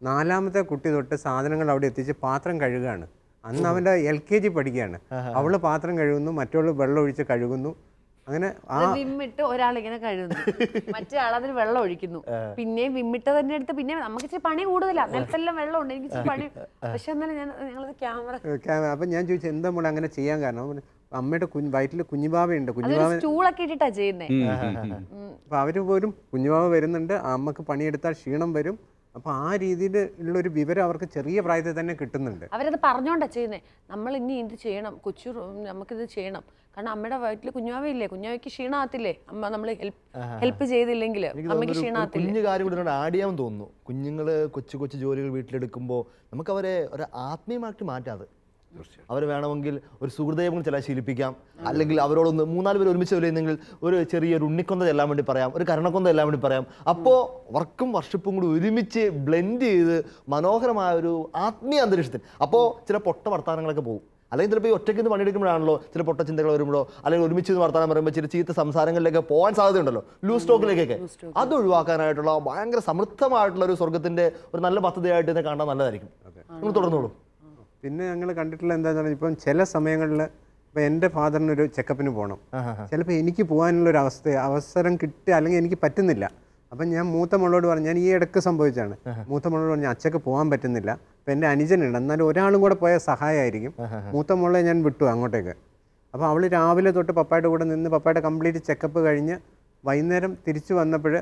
4ാമത്തെ കുട്ടി തൊട്ട് സാധനങ്ങൾ അവിടെ എത്തിച്ച് പാത്രം കഴുകുകയാണ്. അന്ന് അവൻ്റെ LKG പഠിക്കുകയാണ്. അവള് പാത്രം കഴുകുന്നു, മറ്റുള്ള വെള്ളം ഒഴിച്ച് കഴുകുന്നു. അങ്ങനെ വിമ്മിട്ട് ഒരാളിങ്ങനെ കഴുകുന്നു, മറ്റേ ആളതിന് വെള്ളം ഒഴിക്കുന്നു, പിന്നെയും വിമ്മിട്ട് തന്നെ എടുത്ത് പിന്നെ നമുക്ക് ഇച്ചിരി പണി കൂടുതലാണ്. നിലത്തെല്ലാം വെള്ളം ഉണ്ട്, എനിക്ക് ഇച്ചിരി പണി. പക്ഷെ എന്നാലും ഞങ്ങളത് ക്യാമറ അപ്പം ഞാൻ ചോദിച്ചു എന്താ മോളെ അങ്ങനെ ചെയ്യാൻ കാരണം? അമ്മയുടെ വയറ്റിൽ കുഞ്ഞുബാവയുണ്ട്, കുഞ്ഞുബാവ സ്റ്റൂളൊക്കെ ഇട്ടിട്ടാ ചെയ്യുന്നേ. അപ്പം അവര് പോലും കുഞ്ഞുബാവ വരുന്നുണ്ട്, അമ്മക്ക് പണിയെടുത്താൽ ക്ഷീണം വരും. അപ്പോൾ ആ രീതിയിൽ ഉള്ളൊരു വിവരം അവർക്ക് ചെറിയ പ്രായത്തിൽ തന്നെ കിട്ടുന്നുണ്ട്. അവരത് പറഞ്ഞോണ്ടാ ചെയ്യുന്നേ, നമ്മൾ ഇനി ഇത് ചെയ്യണം, നമുക്കിത് ചെയ്യണം. കാരണം അമ്മയുടെ വയറ്റിൽ കുഞ്ഞാവയില്ലേ, കുഞ്ഞാവയ്ക്ക് ക്ഷീണമാകത്തില്ലേ അമ്മ നമ്മൾ ഹെൽപ്പ് ചെയ്തില്ലെങ്കിൽ അമ്മയ്ക്ക് ക്ഷീണമാകത്തില്ലേ. കുഞ്ഞു കാര്യം കൂടി ആഡ് ചെയ്യാൻ തോന്നുന്നു. കുഞ്ഞുങ്ങൾ കൊച്ചു കൊച്ചു ജോലികൾ വീട്ടിലെടുക്കുമ്പോൾ നമുക്ക് അവരെ ഒരു ആത്മീയമാക്കി മാറ്റാതെ അവർ വേണമെങ്കിൽ ഒരു സുഹൃദയം ചില ശീലിപ്പിക്കാം, അല്ലെങ്കിൽ അവരോടൊന്ന് 3-4 പേര് ഒരുമിച്ച് വരുന്നെങ്കിൽ ഒരു ചെറിയൊരു ഉണ്ണിക്കൊന്ത ചെല്ലാൻ വേണ്ടി പറയാം, ഒരു കരണക്കൊന്ത ചെല്ലാൻ വേണ്ടി പറയാം. അപ്പോൾ വർക്കും വർഷിപ്പും കൂടി ഒരുമിച്ച് ബ്ലെൻഡ് ചെയ്ത് മനോഹരമായ ഒരു ആത്മീയ അന്തരീക്ഷത്തിൽ അപ്പോൾ ചില പൊട്ട വർത്തമാനങ്ങളൊക്കെ പോകും. അല്ലെങ്കിൽ ചിലപ്പോൾ ഈ ഒറ്റയ്ക്ക് നിന്ന് പണിയെടുക്കുമ്പോഴാണല്ലോ ചില പൊട്ട ചിന്തകൾ വരുമ്പോഴോ അല്ലെങ്കിൽ ഒരുമിച്ച് നിന്ന് വർത്തമാനം പറയുമ്പോൾ ചില ചീത്ത സംസാരങ്ങളിലേക്ക് പോകാൻ സാധ്യതയുണ്ടല്ലോ, ലൂസ് ടോക്കിലേക്കൊക്കെ. അത് ഒഴിവാക്കാനായിട്ടുള്ള ഭയങ്കര സമൃദ്ധമായിട്ടുള്ള ഒരു സ്വർഗത്തിൻ്റെ ഒരു നല്ല പദ്ധതിയായിട്ട് ഇതിനെ കാണാൻ നല്ലതായിരിക്കും. നിങ്ങൾ തുടർന്നോളൂ. പിന്നെ ഞങ്ങൾ കണ്ടിട്ടുള്ള എന്താണെന്ന് പറഞ്ഞാൽ, ഇപ്പം ചില സമയങ്ങളിൽ ഇപ്പം എൻ്റെ ഫാദറിനൊരു ചെക്കപ്പിന് പോകണം, ചിലപ്പോൾ എനിക്ക് പോകാനുള്ളൊരു അവസരം കിട്ടുക അല്ലെങ്കിൽ എനിക്ക് പറ്റുന്നില്ല. അപ്പം ഞാൻ മൂത്ത മോളോട് പറഞ്ഞു, ഞാൻ ഈ ഇടയ്ക്ക് സംഭവിച്ചാണ്, മൂത്ത മോളോട് പറഞ്ഞു അച്ഛക്ക് പോകാൻ പറ്റുന്നില്ല, അപ്പം എൻ്റെ അനുജനുണ്ട്, എന്നാലും ഒരാളും കൂടെ പോയാൽ സഹായമായിരിക്കും. മൂത്ത മോളെ ഞാൻ വിട്ടു അങ്ങോട്ടേക്ക്. അപ്പോൾ അവൾ രാവിലെ തൊട്ട് പപ്പായുടെ കൂടെ നിന്ന് പപ്പായുടെ കംപ്ലീറ്റ് ചെക്കപ്പ് കഴിഞ്ഞ് വൈകുന്നേരം തിരിച്ചു വന്നപ്പോൾ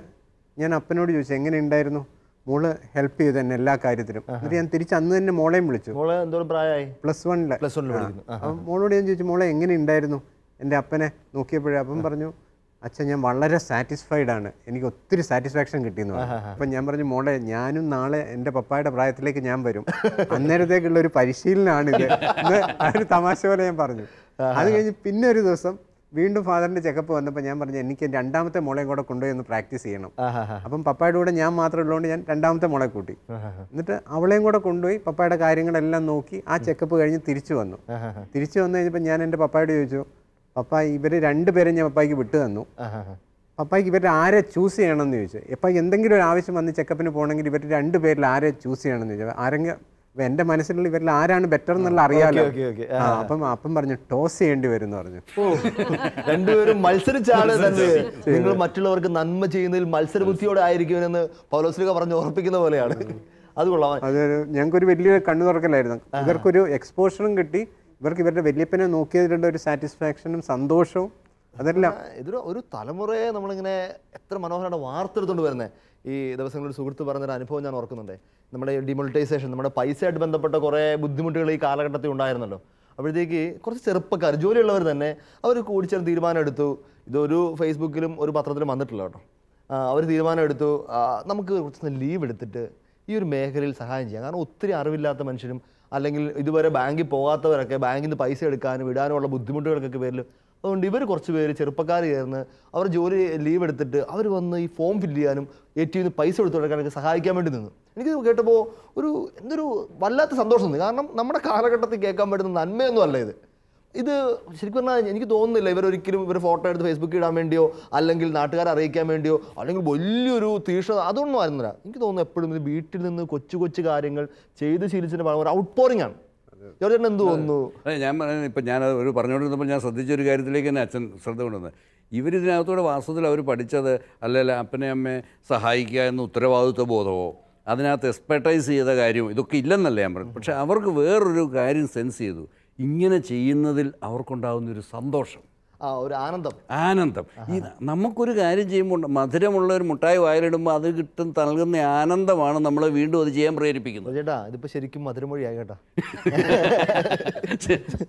ഞാൻ അപ്പനോട് ചോദിച്ചു എങ്ങനെ ഉണ്ടായിരുന്നു, മോള് ഹെൽപ്പ് ചെയ്തു തന്നെ എല്ലാ കാര്യത്തിലും. എന്നിട്ട് ഞാൻ തിരിച്ച് അന്ന് തന്നെ മോളെയും വിളിച്ചു. +1 അപ്പം മോളോട് ഞാൻ ചോദിച്ചു മോളെ എങ്ങനെ ഉണ്ടായിരുന്നു. എൻ്റെ അപ്പനെ നോക്കിയപ്പോഴേ അപ്പം പറഞ്ഞു അച്ഛൻ ഞാൻ വളരെ സാറ്റിസ്ഫൈഡ് ആണ്, എനിക്ക് ഒത്തിരി സാറ്റിസ്ഫാക്ഷൻ കിട്ടിയെന്ന് പറഞ്ഞു. അപ്പം ഞാൻ പറഞ്ഞു മോളെ ഞാനും നാളെ എൻ്റെ പപ്പായുടെ പ്രായത്തിലേക്ക് ഞാൻ വരും, അന്നേരത്തേക്കുള്ള ഒരു പരിശീലനമാണിത് എന്ന് ഒരു തമാശ പോലെ ഞാൻ പറഞ്ഞു. അത് കഴിഞ്ഞ് പിന്നെ ഒരു ദിവസം വീണ്ടും ഫാദറിൻ്റെ ചെക്കപ്പ് വന്നപ്പോൾ ഞാൻ പറഞ്ഞു എനിക്ക് 2ാമത്തെ മോളെയും കൂടെ കൊണ്ടുപോയി ഒന്ന് പ്രാക്ടീസ് ചെയ്യണം. അപ്പം പപ്പായുടെ കൂടെ ഞാൻ മാത്രം ഉള്ളതുകൊണ്ട് ഞാൻ 2ാമത്തെ മോളെ കൂട്ടി. എന്നിട്ട് അവളെയും കൂടെ കൊണ്ടുപോയി പപ്പായുടെ കാര്യങ്ങളെല്ലാം നോക്കി ആ ചെക്കപ്പ് കഴിഞ്ഞ് തിരിച്ചു വന്നു. തിരിച്ചു വന്നു കഴിഞ്ഞപ്പോൾ ഞാൻ എൻ്റെ പപ്പായോട് ചോദിച്ചു, പപ്പ ഇവർ 2 പേരെ ഞാൻ പപ്പായ്ക്ക് വിട്ടു തന്നു, പപ്പായ്ക്ക് ഇവരുടെ ആരെ ചൂസ് ചെയ്യണമെന്ന് ചോദിച്ചു. പപ്പായ്ക്ക് എന്തെങ്കിലും ഒരു ആവശ്യം വന്ന് ചെക്കപ്പിന് പോകണമെങ്കിൽ ഇവർ 2 പേരിൽ ആരെ ചൂസ് ചെയ്യണമെന്ന് ചോദിച്ചു. ആരെങ്കിലും എൻ്റെ മനസ്സിലുള്ള ഇവരിൽ ആരാണ് ബെറ്റർ എന്നുള്ള അറിയാലോ. അപ്പം പറഞ്ഞു ടോസ് ചെയ്യേണ്ടി വരും എന്ന് പറഞ്ഞു. രണ്ടുപേരും മത്സരിച്ചാണ് തന്നെ നിങ്ങൾ മറ്റുള്ളവർക്ക് നന്മ ചെയ്യുന്നതിൽ മത്സരബുദ്ധിയോടെ ആയിരിക്കുമെന്ന് പൗലോസ്ലീഹ പറഞ്ഞ് ഓർപ്പിക്കുന്ന പോലെയാണ്. അത് കൊള്ളാം. അതൊരു ഞങ്ങൾക്കൊരു വലിയ കണ്ണു തുറക്കലായിരുന്നു. ഇവർക്കൊരു എക്സ്പോഷറും കിട്ടി, ഇവർക്ക് ഇവരുടെ വല്യപ്പനെ നോക്കിയതിലുള്ള ഒരു സാറ്റിസ്ഫാക്ഷനും സന്തോഷവും അതെല്ലാം. ഇതൊരു ഒരു തലമുറയെ നമ്മളിങ്ങനെ എത്ര മനോഹരമായിട്ട് വാർത്തെടുത്തുകൊണ്ട് വരുന്നത്. ഈ ദിവസങ്ങളിൽ സുഹൃത്ത് പറഞ്ഞൊരു അനുഭവം ഞാൻ ഓർക്കുന്നുണ്ട്. നമ്മുടെ ഡിമോണിറ്റൈസേഷൻ, നമ്മുടെ പൈസയായിട്ട് ബന്ധപ്പെട്ട കുറേ ബുദ്ധിമുട്ടുകൾ ഈ കാലഘട്ടത്തിൽ ഉണ്ടായിരുന്നല്ലോ. അപ്പോഴത്തേക്ക് കുറച്ച് ചെറുപ്പക്കാർ ജോലിയുള്ളവർ തന്നെ അവർ കൂടിച്ചേർന്ന് തീരുമാനം എടുത്തു. ഇതൊരു ഫേസ്ബുക്കിലും ഒരു പത്രത്തിലും വന്നിട്ടില്ല കേട്ടോ. അവർ തീരുമാനം എടുത്തു നമുക്ക് കുറച്ച് ലീവ് എടുത്തിട്ട് ഈ ഒരു മേഖലയിൽ സഹായം ചെയ്യാം. കാരണം ഒത്തിരി അറിവില്ലാത്ത മനുഷ്യരും അല്ലെങ്കിൽ ഇതുവരെ ബാങ്കിൽ പോകാത്തവരൊക്കെ ബാങ്കിൽ നിന്ന് പൈസ എടുക്കാനും ഇടാനുമുള്ള ബുദ്ധിമുട്ടുകൾക്കൊക്കെ പേരിൽ, അതുകൊണ്ട് ഇവർ കുറച്ച് പേര് ചെറുപ്പക്കാർ ചേർന്ന് അവർ ജോലി ലീവ് എടുത്തിട്ട് അവർ വന്ന് ഈ ഫോം ഫില്ല് ചെയ്യാനും ATM നിന്ന് പൈസ എടുത്തു കൊടുക്കാനൊക്കെ സഹായിക്കാൻ വേണ്ടി നിന്നു. എനിക്ക് കേട്ടപ്പോൾ എന്തൊരു വല്ലാത്ത സന്തോഷം തോന്നി. കാരണം നമ്മുടെ കാലഘട്ടത്തിൽ കേൾക്കാൻ പറ്റുന്ന നന്മയൊന്നും അല്ല ഇത്. ഇത് ശരിക്കും പറഞ്ഞാൽ എനിക്ക് തോന്നുന്നില്ല ഇവരൊരിക്കലും ഇവർ ഫോട്ടോ എടുത്ത് ഫേസ്ബുക്കിൽ ഇടാൻ വേണ്ടിയോ അല്ലെങ്കിൽ നാട്ടുകാരെ അറിയിക്കാൻ വേണ്ടിയോ അല്ലെങ്കിൽ വലിയൊരു തീഷ്ണത അതൊന്നും ആയിരുന്നില്ല. എനിക്ക് തോന്നുന്നു എപ്പോഴും ഇത് വീട്ടിൽ നിന്ന് കൊച്ചു കൊച്ചു കാര്യങ്ങൾ ചെയ്ത് ശീലിച്ചതിന് പകരം ഒരു ഔട്ട് പോറിംഗ് ആണ്. ജോർജ് എന്ത് തോന്നുന്നു? അതെ, ഞാൻ പറയുന്നത് ഇപ്പം ഞാൻ ഒരു പറഞ്ഞുകൊണ്ടിരുന്നപ്പോൾ ഞാൻ ശ്രദ്ധിച്ചൊരു കാര്യത്തിലേക്ക് തന്നെ അച്ഛൻ ശ്രദ്ധ കൊണ്ടുവന്നത്, ഇവരിതിനകത്തൂടെ വാസ്തവത്തിൽ അവർ പഠിച്ചത് അല്ലെങ്കിൽ അപ്പനെ അമ്മയെ സഹായിക്കുക എന്ന ഉത്തരവാദിത്വ ബോധമോ അതിനകത്ത് എക്സ്പെർട്ടൈസ് ചെയ്ത കാര്യവും ഇതൊക്കെ ഇല്ലെന്നല്ല ഞാൻ പറഞ്ഞു. പക്ഷേ അവർക്ക് വേറൊരു കാര്യം സെൻസ് ചെയ്തു, ഇങ്ങനെ ചെയ്യുന്നതിൽ അവർക്കുണ്ടാകുന്നൊരു സന്തോഷം, ഒരു ആനന്ദം. ഈ നമുക്കൊരു കാര്യം ചെയ്യുമ്പോൾ മധുരമുള്ള ഒരു മുട്ടായി വായിലിടുമ്പോൾ അത് നൽകുന്ന ആനന്ദമാണ് നമ്മളെ വീണ്ടും അത് ചെയ്യാൻ പ്രേരിപ്പിക്കുന്നത്. ചേട്ടാ ഇതിപ്പോൾ ശരിക്കും മധുരമൊഴിയായി കേട്ടാ.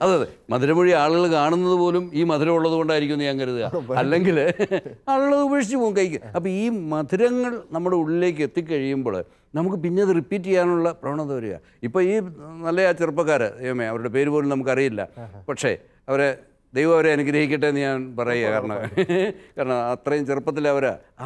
അതെ, മധുരമൊഴി ആളുകൾ കാണുന്നത് പോലും ഈ മധുരം ഉള്ളത് കൊണ്ടായിരിക്കും ഞാൻ കരുതുക, അല്ലെങ്കിൽ ആളുകൾ ഉപേക്ഷിച്ച് പോകും കൈക്ക്. അപ്പോൾ ഈ മധുരങ്ങൾ നമ്മുടെ ഉള്ളിലേക്ക് എത്തിക്കഴിയുമ്പോൾ നമുക്ക് പിന്നെ അത് റിപ്പീറ്റ് ചെയ്യാനുള്ള പ്രവണത വരിക. ഇപ്പോൾ ഈ നല്ല ആ ചെറുപ്പക്കാർ അവരുടെ പേര് പോലും നമുക്കറിയില്ല, പക്ഷേ ദൈവം അവരെ അനുഗ്രഹിക്കട്ടെ എന്ന് ഞാൻ പറയുക. കാരണം അത്രയും ചെറുപ്പത്തിൽ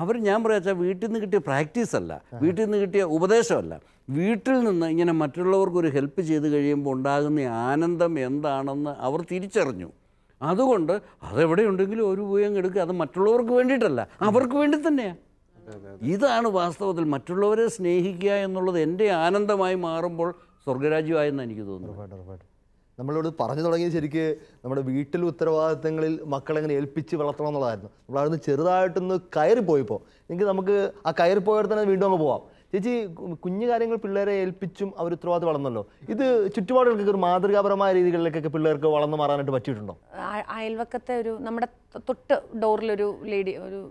അവർ ഞാൻ പറയാച്ചാൽ വീട്ടിൽ നിന്ന് കിട്ടിയ പ്രാക്ടീസ് അല്ല, വീട്ടിൽ നിന്ന് കിട്ടിയ ഉപദേശമല്ല, വീട്ടിൽ നിന്ന് ഇങ്ങനെ മറ്റുള്ളവർക്കൊരു ഹെൽപ്പ് ചെയ്ത് കഴിയുമ്പോൾ ഉണ്ടാകുന്ന ആനന്ദം എന്താണെന്ന് അവർ തിരിച്ചറിഞ്ഞു. അതുകൊണ്ട് അതെവിടെയുണ്ടെങ്കിലും ഒരു ഉപയോഗം എടുക്കുക, അത് മറ്റുള്ളവർക്ക് വേണ്ടിയിട്ടല്ല, അവർക്ക് വേണ്ടി തന്നെയാണ്. ഇതാണ് വാസ്തവത്തിൽ മറ്റുള്ളവരെ സ്നേഹിക്കുക എന്നുള്ളത് എൻ്റെ ആനന്ദമായി മാറുമ്പോൾ സ്വർഗരാജ്യമായെന്ന് എനിക്ക് തോന്നുന്നു. നമ്മളോട് പറഞ്ഞു തുടങ്ങിയത് ശരിക്ക് നമ്മുടെ വീട്ടിൽ ഉത്തരവാദിത്തങ്ങളിൽ മക്കളെങ്ങനെ ഏൽപ്പിച്ച് വളർത്തണം എന്നുള്ളതായിരുന്നു. നമ്മളവിടുന്ന് ചെറുതായിട്ടൊന്ന് കയറിപ്പോയിപ്പോൾ നമുക്ക് ആ കയറിപ്പോയിട്ട് തന്നെ വീണ്ടും അങ്ങ് പോവാം. ചേച്ചി, കുഞ്ഞു കാര്യങ്ങൾ പിള്ളേരെ ഏൽപ്പിച്ചും അവർ ഉത്തരവാദിത്തം വളർന്നല്ലോ. ഇത് ചുറ്റുപാടുകൾക്കൊക്കെ ഒരു മാതൃകാപരമായ രീതികളിലേക്കൊക്കെ പിള്ളേർക്ക് വളർന്നു മാറാനായിട്ട് പറ്റിയിട്ടുണ്ടോ? അയൽവക്കത്തെ നമ്മുടെ തൊട്ട് ഡോറിലൊരു ഒരു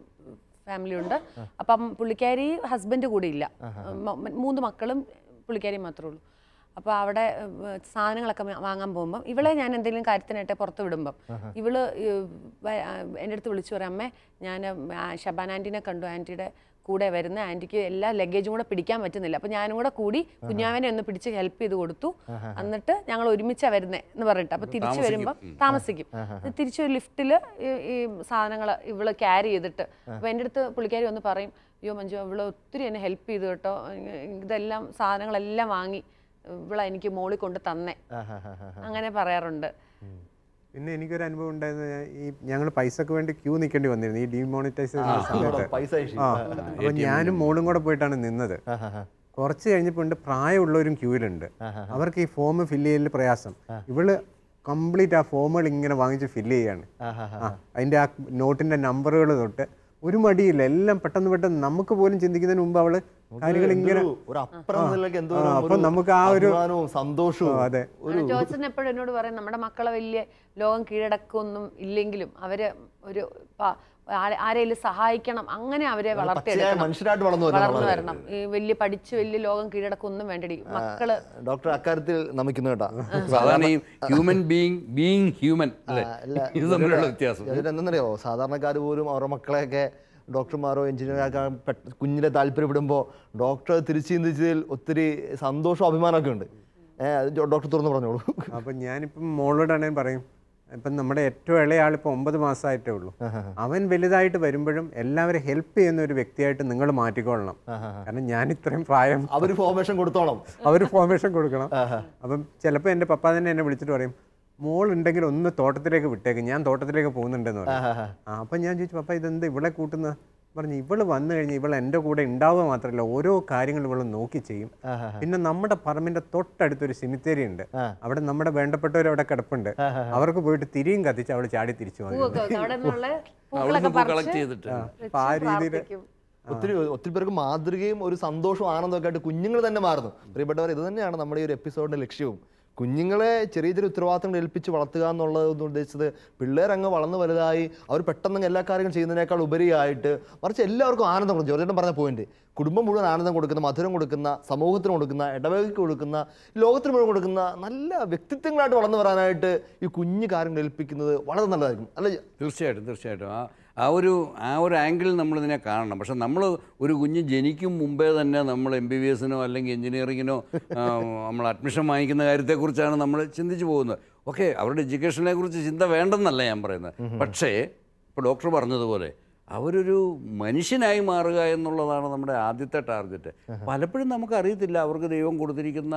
ഫാമിലി ഉണ്ട്. അപ്പം പുള്ളിക്കാരി ഹസ്ബൻഡ് കൂടെ ഇല്ല, 3 മക്കളും പുള്ളിക്കാരിയും മാത്രമേ ഉള്ളൂ. അപ്പോൾ അവിടെ സാധനങ്ങളൊക്കെ വാങ്ങാൻ പോകുമ്പം ഇവളെ ഞാൻ എന്തെങ്കിലും കാര്യത്തിനായിട്ട് പുറത്ത് വിടുമ്പം എൻ്റെ അടുത്ത് വിളിച്ചു പറയാം, അമ്മേ ഞാൻ ഷബാൻ ആൻറ്റീനെ കണ്ടു, ആൻറ്റിയുടെ കൂടെ വരുന്ന ആൻറ്റിക്ക് എല്ലാ ലഗേജും കൂടെ പിടിക്കാൻ പറ്റുന്നില്ല, അപ്പോൾ ഞാനും കൂടെ കൂടി കുഞ്ഞാവനെ ഒന്ന് പിടിച്ച് ഹെൽപ്പ് ചെയ്ത് കൊടുത്തു. എന്നിട്ട് ഞങ്ങൾ ഒരുമിച്ചാണ് വരുന്നത് എന്ന് പറഞ്ഞിട്ട് അപ്പോൾ തിരിച്ചു വരുമ്പം താമസിക്കും. തിരിച്ചൊരു ലിഫ്റ്റിൽ ഈ സാധനങ്ങൾ ഇവള് ക്യാരി ചെയ്തിട്ട് അപ്പോൾ എൻ്റെ അടുത്ത് പുള്ളിക്കാരി വന്ന് പറയും, അയ്യോ മഞ്ജു ഇവള് ഒത്തിരി എന്നെ ഹെൽപ്പ് ചെയ്തു കേട്ടോ, ഇതെല്ലാം സാധനങ്ങളെല്ലാം വാങ്ങി ഇവിടെ എനിക്ക് മോളിൽ കൊണ്ട് തന്നെ, അങ്ങനെ പറയാറുണ്ട്. പിന്നെ എനിക്കൊരു അനുഭവം ഉണ്ടായത്, ഈ ഞങ്ങൾ പൈസക്ക് വേണ്ടി ക്യൂ നിൽക്കേണ്ടി വന്നിരുന്നു ഈ ഡീമോണിറ്റൈസേഷൻ സമയത്ത്. അപ്പോൾ ഞാനും മോളും കൂടെ പോയിട്ടാണ് നിന്നത്. കുറച്ച് കഴിഞ്ഞപ്പോൾ പ്രായമുള്ളവരും ക്യൂവിലുണ്ട്, അവർക്ക് ഈ ഫോം ഫില്ല് ചെയ്യലിൽ പ്രയാസം. ഇവള് കംപ്ലീറ്റ് ആ ഫോമുകൾ ഇങ്ങനെ വാങ്ങിച്ച് ഫില്ല് ചെയ്യാണ്. അതിൻ്റെ ആ നോട്ടിൻ്റെ നമ്പറുകൾ തൊട്ട് ഒരു മടിയില്ല, എല്ലാം പെട്ടെന്ന് നമുക്ക് പോലും ചിന്തിക്കുന്നതിന് മുമ്പ് അവള് കാര്യങ്ങൾ ഇങ്ങനെ. അപ്പൊ നമുക്ക് ആ ഒരു സന്തോഷവും. അതെ, ജോസൻ എപ്പോഴും എന്നോട് പറയും, നമ്മുടെ മക്കളെ വലിയ ലോകം കീഴടക്കൊന്നും ഇല്ലെങ്കിലും അവര് ഒരു ആരെങ്കിലും സഹായിക്കണം, അങ്ങനെ അവരെ മനുഷ്യരായിട്ട് വളർന്നു വരണം. ഈ വലിയ പഠിച്ച് വലിയ ലോകം കീഴടക്കൊന്നും വേണ്ടടി മക്കള്. ഡോക്ടർ അക്കാര്യത്തിൽ നമിക്കുന്നു കേട്ടാ. സാധാരണ ഹ്യൂമൻ ബീയിങ് ഹ്യൂമൻ വ്യത്യാസം എന്തെന്നറിയോ, സാധാരണക്കാർ പോലും അവരുടെ മക്കളെയൊക്കെ ഡോക്ടർമാരോ എഞ്ചിനീയർമാർക്കാണ് കുഞ്ഞിനെ താല്പര്യപ്പെടുമ്പോൾ ഡോക്ടർ തിരിച്ചു ചിന്തിച്ചതിൽ ഒത്തിരി സന്തോഷവും അഭിമാനമൊക്കെ ഉണ്ട്. ഡോക്ടർ തുറന്ന് പറഞ്ഞോളൂ. അപ്പം ഞാനിപ്പം മോളോടാണെങ്കിൽ പറയും, ഇപ്പം നമ്മുടെ ഏറ്റവും ഇളയ ആളിപ്പോൾ 9 മാസമായിട്ടേ ഉള്ളൂ. അവൻ വലുതായിട്ട് വരുമ്പോഴും എല്ലാവരും ഹെൽപ്പ് ചെയ്യുന്ന ഒരു വ്യക്തിയായിട്ട് നിങ്ങൾ മാറ്റിക്കൊള്ളണം. കാരണം ഞാൻ ഇത്രയും പ്രായം അവർ ഫോർമേഷൻ കൊടുത്തോണം, അവർ ഫോർമേഷൻ കൊടുക്കണം. അപ്പം ചിലപ്പോൾ എൻ്റെ പപ്പ തന്നെ എന്നെ വിളിച്ചിട്ട് പറയും, മോൾ ഉണ്ടെങ്കിൽ ഒന്ന് തോട്ടത്തിലേക്ക് വിട്ടേക്ക്, ഞാൻ തോട്ടത്തിലേക്ക് പോകുന്നുണ്ടെന്ന് പറയും. അപ്പം ഞാൻ ചോദിച്ചു, പപ്പ ഇതെന്താ ഇവളെ കൂട്ടുന്ന? പറഞ്ഞു, ഇവള് വന്നു കഴിഞ്ഞാൽ ഇവൾ എൻ്റെ കൂടെ ഉണ്ടാവുക മാത്രമല്ല ഓരോ കാര്യങ്ങൾ ഇവൾ നോക്കി ചെയ്യും. പിന്നെ നമ്മുടെ പറമ്പിന്റെ തൊട്ടടുത്തൊരു സിമിത്തേരി ഉണ്ട്, അവിടെ നമ്മുടെ വേണ്ടപ്പെട്ടവർ അവിടെ കിടപ്പുണ്ട്, അവർക്ക് പോയിട്ട് തിരിയും കത്തിച്ച് അവൾ ചാടി തിരിച്ചു വന്നു. ആ രീതിയിൽ ഒത്തിരി പേർക്ക് മാതൃകയും ഒരു സന്തോഷവും ആനന്ദമൊക്കെ ആയിട്ട് കുഞ്ഞുങ്ങൾ തന്നെ മാറുന്നു. പ്രിയപ്പെട്ടവർ, ഇത് തന്നെയാണ് നമ്മുടെ ഈ ഒരു എപ്പിസോഡിന്റെ ലക്ഷ്യവും. കുഞ്ഞുങ്ങളെ ചെറിയ ചെറിയ ഉത്തരവാദിത്തങ്ങൾ ഏൽപ്പിച്ച് വളർത്തുക എന്നുള്ളത് ഉദ്ദേശിച്ചത് പിള്ളേരങ്ങ് വളർന്നു വലുതായി അവർ പെട്ടെന്ന് എല്ലാ കാര്യങ്ങളും ചെയ്യുന്നതിനേക്കാൾ ഉപരിയായിട്ട് മറിച്ച് എല്ലാവർക്കും ആനന്ദം കൊടുക്കും. ജോർജേട്ടൻ പറഞ്ഞ പോയിന്റ്, കുടുംബം മുഴുവൻ ആനന്ദം കൊടുക്കുന്ന, മധുരം കൊടുക്കുന്ന, സമൂഹത്തിന് കൊടുക്കുന്ന, ഇടവകയ്ക്ക് കൊടുക്കുന്ന, ലോകത്തിന് മുഴുവൻ കൊടുക്കുന്ന നല്ല വ്യക്തിത്വങ്ങളായിട്ട് വളർന്നു വരാനായിട്ട് ഈ കുഞ്ഞു കാര്യങ്ങൾ ഏൽപ്പിക്കുന്നത് വളരെ നല്ലതായിരിക്കും അല്ലേ? തീർച്ചയായിട്ടും ആ ഒരു ആംഗിളിൽ നമ്മളിതിനെ കാണണം. പക്ഷെ നമ്മൾ ഒരു കുഞ്ഞ് ജനിക്കും മുമ്പേ തന്നെ നമ്മൾ MBBS-നോ അല്ലെങ്കിൽ എഞ്ചിനീയറിങ്ങിനോ നമ്മൾ അഡ്മിഷൻ വാങ്ങിക്കുന്ന കാര്യത്തെക്കുറിച്ചാണ് നമ്മൾ ചിന്തിച്ചു പോകുന്നത്. ഓക്കെ, അവരുടെ എഡ്യൂക്കേഷനെ കുറിച്ച് ചിന്ത വേണ്ടെന്നല്ല ഞാൻ പറയുന്നത്. പക്ഷേ ഇപ്പോൾ ഡോക്ടർ പറഞ്ഞതുപോലെ അവരൊരു മനുഷ്യനായി മാറുക എന്നുള്ളതാണ് നമ്മുടെ ആദ്യത്തെ ടാർഗറ്റ്. പലപ്പോഴും നമുക്കറിയത്തില്ല അവർക്ക് ദൈവം കൊടുത്തിരിക്കുന്ന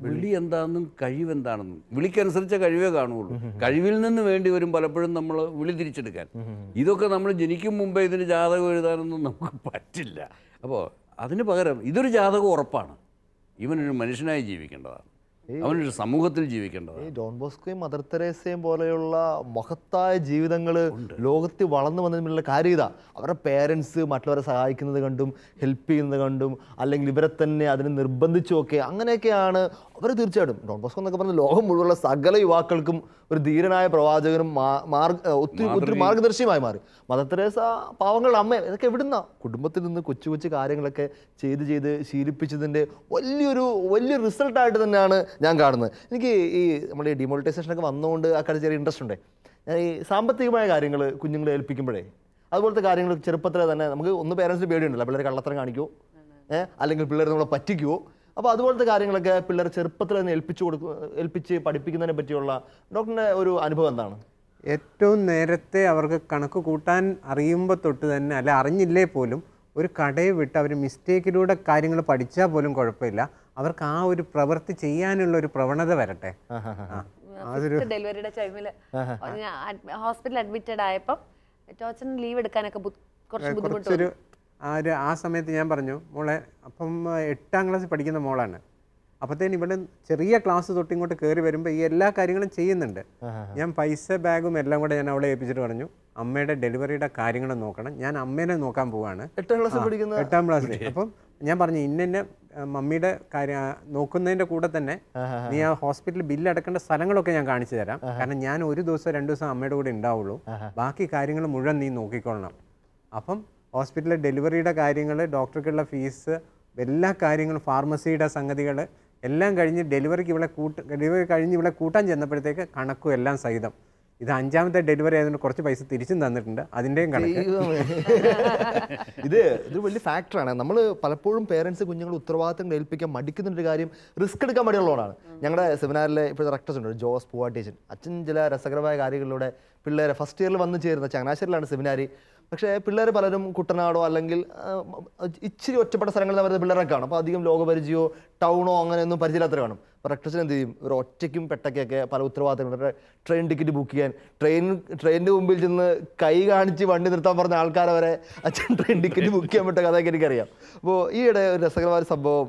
വിളി എന്താണെന്നും കഴിവെന്താണെന്നും. വിളിക്കനുസരിച്ച കഴിവേ കാണുകയുള്ളൂ. കഴിവിൽ നിന്ന് വേണ്ടി വരും പലപ്പോഴും നമ്മൾ വിളി തിരിച്ചെടുക്കാൻ. ഇതൊക്കെ നമ്മൾ ജനിക്കും മുമ്പേ ഇതിന് ജാതകം എഴുതാനൊന്നും നമുക്ക് പറ്റില്ല. അപ്പോൾ അതിന് പകരം ഇതൊരു ജാതകം ഉറപ്പാണ്. ഇവനൊരു മനുഷ്യനായി ജീവിക്കേണ്ടതാണ്, അവനൊരു സമൂഹത്തിൽ ജീവിക്കേണ്ടതാണ്. ഈ ഡോൺ ബോസ്കോയും മദർ തെരേസയും പോലെയുള്ള മഹത്തായ ജീവിതങ്ങൾ ലോകത്തിൽ വളർന്നു വന്നതിനുള്ള കാര്യം ഇതാ. അവരുടെ പേരൻസ് മറ്റുള്ളവരെ സഹായിക്കുന്നത് കണ്ടും ഹെൽപ്പ് ചെയ്യുന്നത് കണ്ടും അല്ലെങ്കിൽ ഇവരെ തന്നെ അതിനെ നിർബന്ധിച്ചുമൊക്കെ അങ്ങനെയൊക്കെയാണ് അവർ. തീർച്ചയായിട്ടും ഡോൺ ബോസ്കോ എന്നൊക്കെ പറഞ്ഞാൽ ലോകം മുഴുവനുള്ള സകല യുവാക്കൾക്കും ഒരു ധീരനായ പ്രവാചകനും ഒത്തിരി മാർഗദർശിയുമായി മാറി. മദർ തെരേസ പാവങ്ങളുടെ അമ്മ. ഇതൊക്കെ എവിടുന്ന കുടുംബത്തിൽ നിന്ന് കൊച്ചു കൊച്ചു കാര്യങ്ങളൊക്കെ ചെയ്ത് ശീലിപ്പിച്ചതിൻ്റെ വലിയ റിസൾട്ടായിട്ട് തന്നെയാണ് ഞാൻ കാണുന്നത്. എനിക്ക് ഈ നമ്മുടെ ഈ ഡിമോണിറ്റൈസേഷനൊക്കെ വന്നുകൊണ്ട് ആ കാര്യം ചെറിയ ഇൻട്രസ്റ്റ് ഉണ്ട്. ഞാൻ ഈ സാമ്പത്തികമായ കാര്യങ്ങൾ കുഞ്ഞുങ്ങളെ ഏൽപ്പിക്കുമ്പോഴേ അതുപോലത്തെ കാര്യങ്ങൾ ചെറുപ്പത്തിലെ തന്നെ നമുക്ക് ഒന്ന് പേരൻസിന് പേടിയുണ്ടല്ലോ, പിള്ളേർ കള്ളത്തരം കാണിക്കുമോ അല്ലെങ്കിൽ പിള്ളേർ നമ്മളെ പറ്റിക്കുമോ. അപ്പോൾ അതുപോലത്തെ കാര്യങ്ങളൊക്കെ പിള്ളേർ ചെറുപ്പത്തിൽ തന്നെ ഏൽപ്പിച്ച് പഠിപ്പിക്കുന്നതിനെ പറ്റിയുള്ള ഡോക്ടറിൻ്റെ ഒരു അനുഭവം എന്താണ്? ഏറ്റവും നേരത്തെ അവർക്ക് കണക്ക് കൂട്ടാൻ അറിയുമ്പോൾ തൊട്ട് തന്നെ, അല്ല അറിഞ്ഞില്ലേ പോലും, ഒരു കടയെ വിട്ട് അവർ മിസ്റ്റേക്കിലൂടെ കാര്യങ്ങൾ പഠിച്ചാൽ പോലും കുഴപ്പമില്ല, അവർക്ക് ആ ഒരു പ്രവൃത്തി ചെയ്യാനുള്ള ഒരു പ്രവണത വരട്ടെ. ഡെലിവറിയുടെ ടൈമിൽ ഹോസ്പിറ്റലിൽ അഡ്മിറ്റഡ് ആയപ്പോൾ ടോച്ചറിന് ലീവ് എടുക്കാനൊക്കെ കുറച്ച് ബുദ്ധിമുട്ട്. ആ സമയത്ത് ഞാൻ പറഞ്ഞു, മോളെ, അപ്പം 8ാം ക്ലാസ്സിൽ പഠിക്കുന്ന മോളാണ്. അപ്പോഴത്തേന് ഇവിടെ ചെറിയ ക്ലാസ് തൊട്ട് ഇങ്ങോട്ട് കയറി വരുമ്പോൾ ഈ എല്ലാ കാര്യങ്ങളും ചെയ്യുന്നുണ്ട്. ഞാൻ പൈസ ബാഗും എല്ലാം കൂടെ ഞാൻ അവളെ ഏൽപ്പിച്ചിട്ട് പറഞ്ഞു, അമ്മയുടെ ഡെലിവറിയുടെ കാര്യങ്ങൾ നോക്കണം, ഞാൻ അമ്മേനെ നോക്കാൻ പോവാണ്. 8ാം ക്ലാസ്സിൽ. അപ്പം ഞാൻ പറഞ്ഞു, ഇന്ന മമ്മിയുടെ കാര്യം നോക്കുന്നതിൻ്റെ കൂടെ തന്നെ നീ ആ ഹോസ്പിറ്റലിൽ ബില്ല് അടക്കേണ്ട സ്ഥലങ്ങളൊക്കെ ഞാൻ കാണിച്ചു തരാം. കാരണം ഞാൻ 1 ദിവസം 2 ദിവസം അമ്മയുടെ കൂടെ ഉണ്ടാവുള്ളൂ, ബാക്കി കാര്യങ്ങൾ മുഴുവൻ നീ നോക്കിക്കൊള്ളണം. അപ്പം ഹോസ്പിറ്റലിലെ ഡെലിവറിയുടെ കാര്യങ്ങൾ, ഡോക്ടർക്കുള്ള ഫീസ്, എല്ലാ കാര്യങ്ങളും, ഫാർമസിയുടെ സംഗതികൾ എല്ലാം കഴിഞ്ഞ് ഡെലിവറി കഴിഞ്ഞ് ഇവിടെ കൂട്ടാൻ ചെന്നപ്പോഴത്തേക്ക് കണക്കും എല്ലാം സഹിതം. ഇത് 5ാമത്തെ ഡെലിവറി ആയതുകൊണ്ട് കുറച്ച് പൈസ തിരിച്ചും തന്നിട്ടുണ്ട്, അതിൻ്റെയും കണക്ക്. ഇതൊരു വലിയ ഫാക്ടറാണ്. നമ്മൾ പലപ്പോഴും പേരൻസ് കുഞ്ഞുങ്ങൾ ഉത്തരവാദിത്തങ്ങൾ ഏൽപ്പിക്കാൻ മടിക്കുന്നൊരു കാര്യം റിസ്ക് എടുക്കാൻ മടിയുള്ളതാണ്. ഞങ്ങളുടെ സെമിനാറിലെ ഇപ്പോഴത്തെ റെക്ടേഴ്സ് ഉണ്ട്, ജോസ് പൂവാട്ടീച്ചൻ. അച്ഛൻ ചില രസകരമായ കാര്യങ്ങളിലൂടെ പിള്ളേരെ ഫസ്റ്റ് ഇയറിൽ വന്ന് ചേരുന്ന ചങ്ങനാശ്ശേരിയിലാണ് സെമിനാരി. പക്ഷേ പിള്ളേർ പലരും കുട്ടനാടോ അല്ലെങ്കിൽ ഇച്ചിരി ഒറ്റപ്പെട്ട സ്ഥലങ്ങളിൽ നിന്ന് വരുന്ന പിള്ളേരെ കാണും. അപ്പോൾ അധികം ലോകപരിചയമോ ടൗണോ അങ്ങനെയൊന്നും പരിചയമില്ലാത്തവർ കാണും. അപ്പോൾ റെക്ടേഴ്സിന് എന്ത് ചെയ്യും, ഒരു ഒറ്റയ്ക്കും പെട്ടയ്ക്കൊക്കെ പല ഉത്തരവാദിത്തങ്ങളുണ്ട്. ട്രെയിൻ ടിക്കറ്റ് ബുക്ക് ചെയ്യാൻ, ട്രെയിനിൻ്റെ മുമ്പിൽ ചെന്ന് കൈ കാണിച്ച് വണ്ടി നിർത്താൻ പറഞ്ഞ ആൾക്കാരെ വരെ അച്ഛൻ ട്രെയിൻ ടിക്കറ്റ് ബുക്ക് ചെയ്യാൻ പറ്റ കഥയൊക്കെ എനിക്കറിയാം. അപ്പോൾ ഈയിടെ ഒരു രസകരമായ സംഭവം,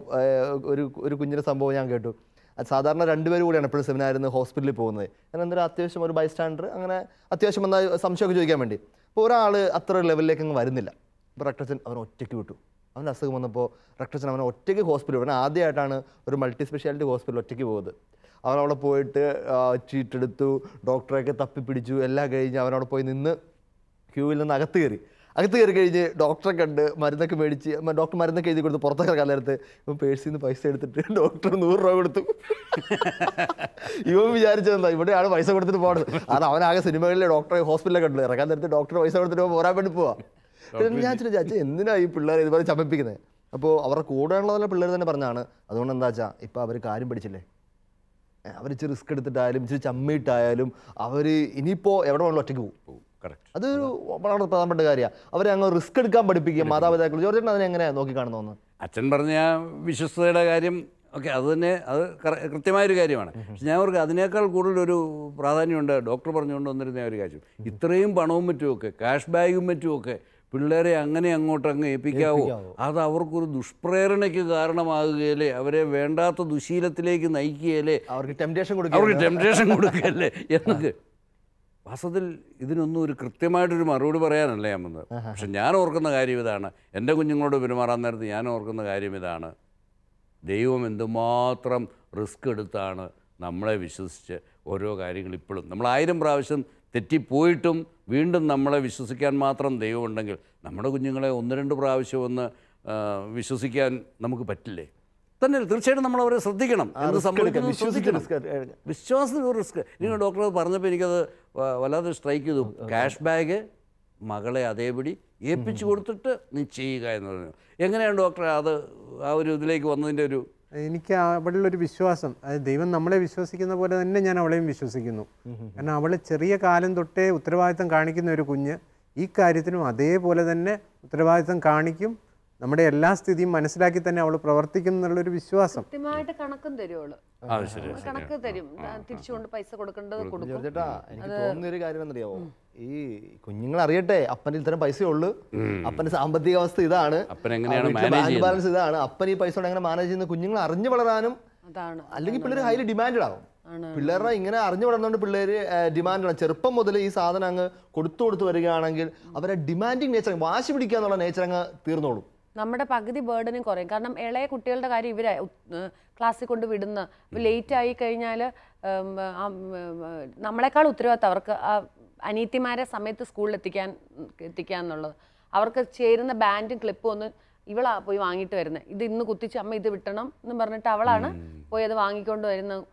ഒരു കുഞ്ഞിൻ്റെ സംഭവം ഞാൻ കേട്ടു. അത് സാധാരണ 2 പേര് കൂടിയാണ് എപ്പോഴും സെമിനാരിൽ നിന്ന് ഹോസ്പിറ്റലിൽ പോകുന്നത്. ഞാൻ എന്തൊരു അത്യാവശ്യം ഒരു ബൈസ്റ്റാൻഡർ അങ്ങനെ അത്യാവശ്യം വന്നാൽ സംശയമൊക്കെ ചോദിക്കാൻ വേണ്ടി. അപ്പോൾ ഒരാൾ അത്ര ലെവലിലേക്ക് അങ്ങ് വരുന്നില്ല. അപ്പോൾ റെക്ടർച്ചൻ അവൻ ഒറ്റയ്ക്ക് വിട്ടു. അവൻ്റെ അസുഖം വന്നപ്പോൾ റെക്ടർച്ചൻ അവനെ ഒറ്റയ്ക്ക് ഹോസ്പിറ്റലിൽ വിടണം. ആദ്യമായിട്ടാണ് ഒരു മൾട്ടി സ്പെഷ്യാലിറ്റി ഹോസ്പിറ്റൽ ഒറ്റയ്ക്ക് പോകുന്നത്. അവനവിടെ പോയിട്ട് ചീട്ട് എടുത്തു, ഡോക്ടറെയൊക്കെ തപ്പിപ്പിടിച്ചു, എല്ലാം കഴിഞ്ഞ് അവനവിടെ പോയി നിന്ന് ക്യൂവിൽ നിന്ന് അകത്ത് കയറി കഴിഞ്ഞ് ഡോക്ടറെ കണ്ട് മരുന്നൊക്കെ മേടിച്ച്, ഡോക്ടർ മരുന്നൊക്കെ എഴുതി കൊടുത്ത് പുറത്തൊക്കെ ഇറക്കാൻ നേരത്ത് ഇവൻ പേഴ്സിൽ നിന്ന് പൈസ എടുത്തിട്ട് ഡോക്ടർ 100 രൂപ കൊടുത്തു. ഇവൻ വിചാരിച്ചതെന്താ, ഇവിടെയാണ് പൈസ കൊടുത്തിട്ട് പോകുന്നത്. കാരണം അവനാകെ സിനിമകളിലെ ഡോക്ടറെ ഹോസ്പിറ്റലിലൊക്കെ കണ്ടു, ഇറക്കാൻ നേരത്ത് ഡോക്ടർ പൈസ കൊടുത്തിട്ട് പോരാൻ വേണ്ടി പോവാം. ഞാൻ ചോദിച്ചാൽ എന്തിനാ ഈ പിള്ളേർ ഇതുപോലെ ചമപ്പിക്കുന്നത്? അപ്പോൾ അവരുടെ കൂടെയുള്ളതെല്ലാം പിള്ളേർ തന്നെ പറഞ്ഞാണ്. അതുകൊണ്ട് എന്താ വെച്ചാൽ ഇപ്പോൾ അവർ കാര്യം പഠിച്ചില്ലേ, അവർ ഇച്ചിരി റിസ്ക് എടുത്തിട്ടായാലും ഇച്ചിരി ചമ്മിയിട്ടായാലും അവർ ഇനിയിപ്പോൾ എവിടെ വേണമെങ്കിലും ഒറ്റയ്ക്ക് പോകും. അതൊരു വളരെ പ്രധാനപ്പെട്ട കാര്യമാണ്. അവരെ അങ്ങ് റിസ്ക് എടുക്കാൻ പഠിപ്പിക്കുക മാതാപിതാക്കൾ. ജോർജേട്ടൻ അതിനെ എങ്ങനെയാണ് നോക്കിക്കാണുന്നു? അച്ഛൻ പറഞ്ഞ വിശ്വസ്തയുടെ കാര്യം ഒക്കെ അത് തന്നെ, അത് കൃത്യമായൊരു കാര്യമാണ്. പക്ഷെ ഞാൻ അവർക്ക് അതിനേക്കാൾ കൂടുതലൊരു പ്രാധാന്യമുണ്ട് ഡോക്ടർ പറഞ്ഞുകൊണ്ട് വന്നിരുന്ന ഒരു കാര്യം. ഇത്രയും പണവും മറ്റുമൊക്കെ, ക്യാഷ് ബാഗും മറ്റുമൊക്കെ പിള്ളേരെ അങ്ങനെ അങ്ങോട്ടങ്ങ് ഏൽപ്പിക്കാവോ? അത് അവർക്കൊരു ദുഷ്പ്രേരണയ്ക്ക് കാരണമാകുകയല്ലേ, അവരെ വേണ്ടാത്ത ദുശീലത്തിലേക്ക് നയിക്കുകയല്ലേ, അവർക്ക് ടെംപ്റ്റേഷൻ കൊടുക്കുകയല്ലേ എന്നൊക്കെ. വാസ്തവത്തിൽ ഇതിനൊന്നും ഒരു കൃത്യമായിട്ടൊരു മറുപടി പറയാനല്ല ഞാൻ വന്നത്. പക്ഷെ ഞാൻ ഓർക്കുന്ന കാര്യം ഇതാണ്, എൻ്റെ കുഞ്ഞുങ്ങളോട് പെരുമാറാൻ നേരത്ത് ഞാൻ ഓർക്കുന്ന കാര്യം ഇതാണ്: ദൈവം എന്തുമാത്രം റിസ്ക് എടുത്താണ് നമ്മളെ വിശ്വസിച്ച് ഓരോ കാര്യങ്ങൾ ഇപ്പോഴും. നമ്മൾ 1000 പ്രാവശ്യം തെറ്റിപ്പോയിട്ടും വീണ്ടും നമ്മളെ വിശ്വസിക്കാൻ മാത്രം ദൈവമുണ്ടെങ്കിൽ നമ്മുടെ കുഞ്ഞുങ്ങളെ 1-2 പ്രാവശ്യം ഒന്ന് വിശ്വസിക്കാൻ നമുക്ക് പറ്റില്ലേ? തന്നെ തീർച്ചയായിട്ടും നമ്മൾ അവരെ ശ്രദ്ധിക്കണം. എന്ത് സംഭവിക്കുന്നു വിശ്വാസത്തിന് ഒരു റിസ്ക്. നിങ്ങൾ ഡോക്ടർ പറഞ്ഞപ്പോൾ എനിക്കത് വല്ലാതെ സ്ട്രൈക്ക് ചെയ്തു. ക്യാഷ് ബാഗ് മകളെ അതേപടി ഏൽപ്പിച്ചു കൊടുത്തിട്ട് നീ ചെയ്യുക എന്ന് പറഞ്ഞു. എങ്ങനെയാണ് ഡോക്ടർ അത് ആ ഒരു ഇതിലേക്ക് വന്നതിൻ്റെ ഒരു? എനിക്ക് അവളിലൊരു വിശ്വാസം, അത് ദൈവം നമ്മളെ വിശ്വസിക്കുന്ന പോലെ തന്നെ ഞാൻ അവളെയും വിശ്വസിക്കുന്നു. കാരണം അവൾ ചെറിയ കാലം തൊട്ടേ ഉത്തരവാദിത്തം കാണിക്കുന്ന ഒരു കുഞ്ഞ് ഈ കാര്യത്തിനും അതേപോലെ തന്നെ ഉത്തരവാദിത്വം കാണിക്കും. നമ്മുടെ എല്ലാ സ്ഥിതിയും മനസ്സിലാക്കി തന്നെ അവൾ പ്രവർത്തിക്കും എന്നുള്ളൊരു വിശ്വാസം. കൃത്യമായിട്ട് കണക്കും തരുവോള്, കണക്ക് തരും, തിരിച്ചുകൊണ്ട് പൈസ കൊടുക്കേണ്ടത് കൊടുക്കും. ചേട്ടാ എനിക്ക് തോന്നുന്നൊരു കാര്യം എന്നറിയാവോ, ഈ കുഞ്ഞുങ്ങൾ അറിയട്ടെ അപ്പൻ്റെ ഇത്തരം പൈസയുള്ളൂ, അപ്പൻ്റെ സാമ്പത്തിക അവസ്ഥ ഇതാണ്, ബാങ്ക് ബാലൻസ് ഇതാണ്, അപ്പൻ ഈ പൈസ എങ്ങനെ മാനേജ് ചെയ്യുന്ന കുഞ്ഞുങ്ങൾ അറിഞ്ഞു വളരാനും. അല്ലെങ്കിൽ പിള്ളേർ ഹൈലി ഡിമാൻഡഡ് ആവും. പിള്ളേരുടെ ഇങ്ങനെ അറിഞ്ഞു വളർന്നുകൊണ്ട് പിള്ളേര് ഡിമാൻഡാണ്. ചെറുപ്പം മുതൽ ഈ സാധനം അങ്ങ് കൊടുത്തു വരികയാണെങ്കിൽ അവരെ ഡിമാൻഡിങ് നേച്ചർ, വാശി പിടിക്കുക എന്നുള്ള നേച്ചർ അങ്ങ് തീർന്നോളും. നമ്മുടെ പകുതി ബേർഡനും കുറയും. കാരണം ഇളയ കുട്ടികളുടെ കാര്യം ഇവരെ ക്ലാസ്സിൽ കൊണ്ട് വിടുന്ന, ലേറ്റ് ആയി കഴിഞ്ഞാൽ നമ്മളെക്കാൾ ഉത്തരവാദിത്തം അവർക്ക് അനിയത്തിമാരെ സമയത്ത് സ്കൂളിൽ എത്തിക്കുക എന്നുള്ളത്. അവർക്ക് ചേരുന്ന ബാൻഡും ക്ലിപ്പും ഒന്ന് ഇവളാ പോയി വാങ്ങിയിട്ട് വരുന്നത്. ഇത് ഇന്ന് കുത്തിച്ച് അമ്മ ഇത് വിട്ടണം എന്ന് പറഞ്ഞിട്ട് അവളാണ് പോയി അത് വാങ്ങിക്കൊണ്ട് വരുന്നത്.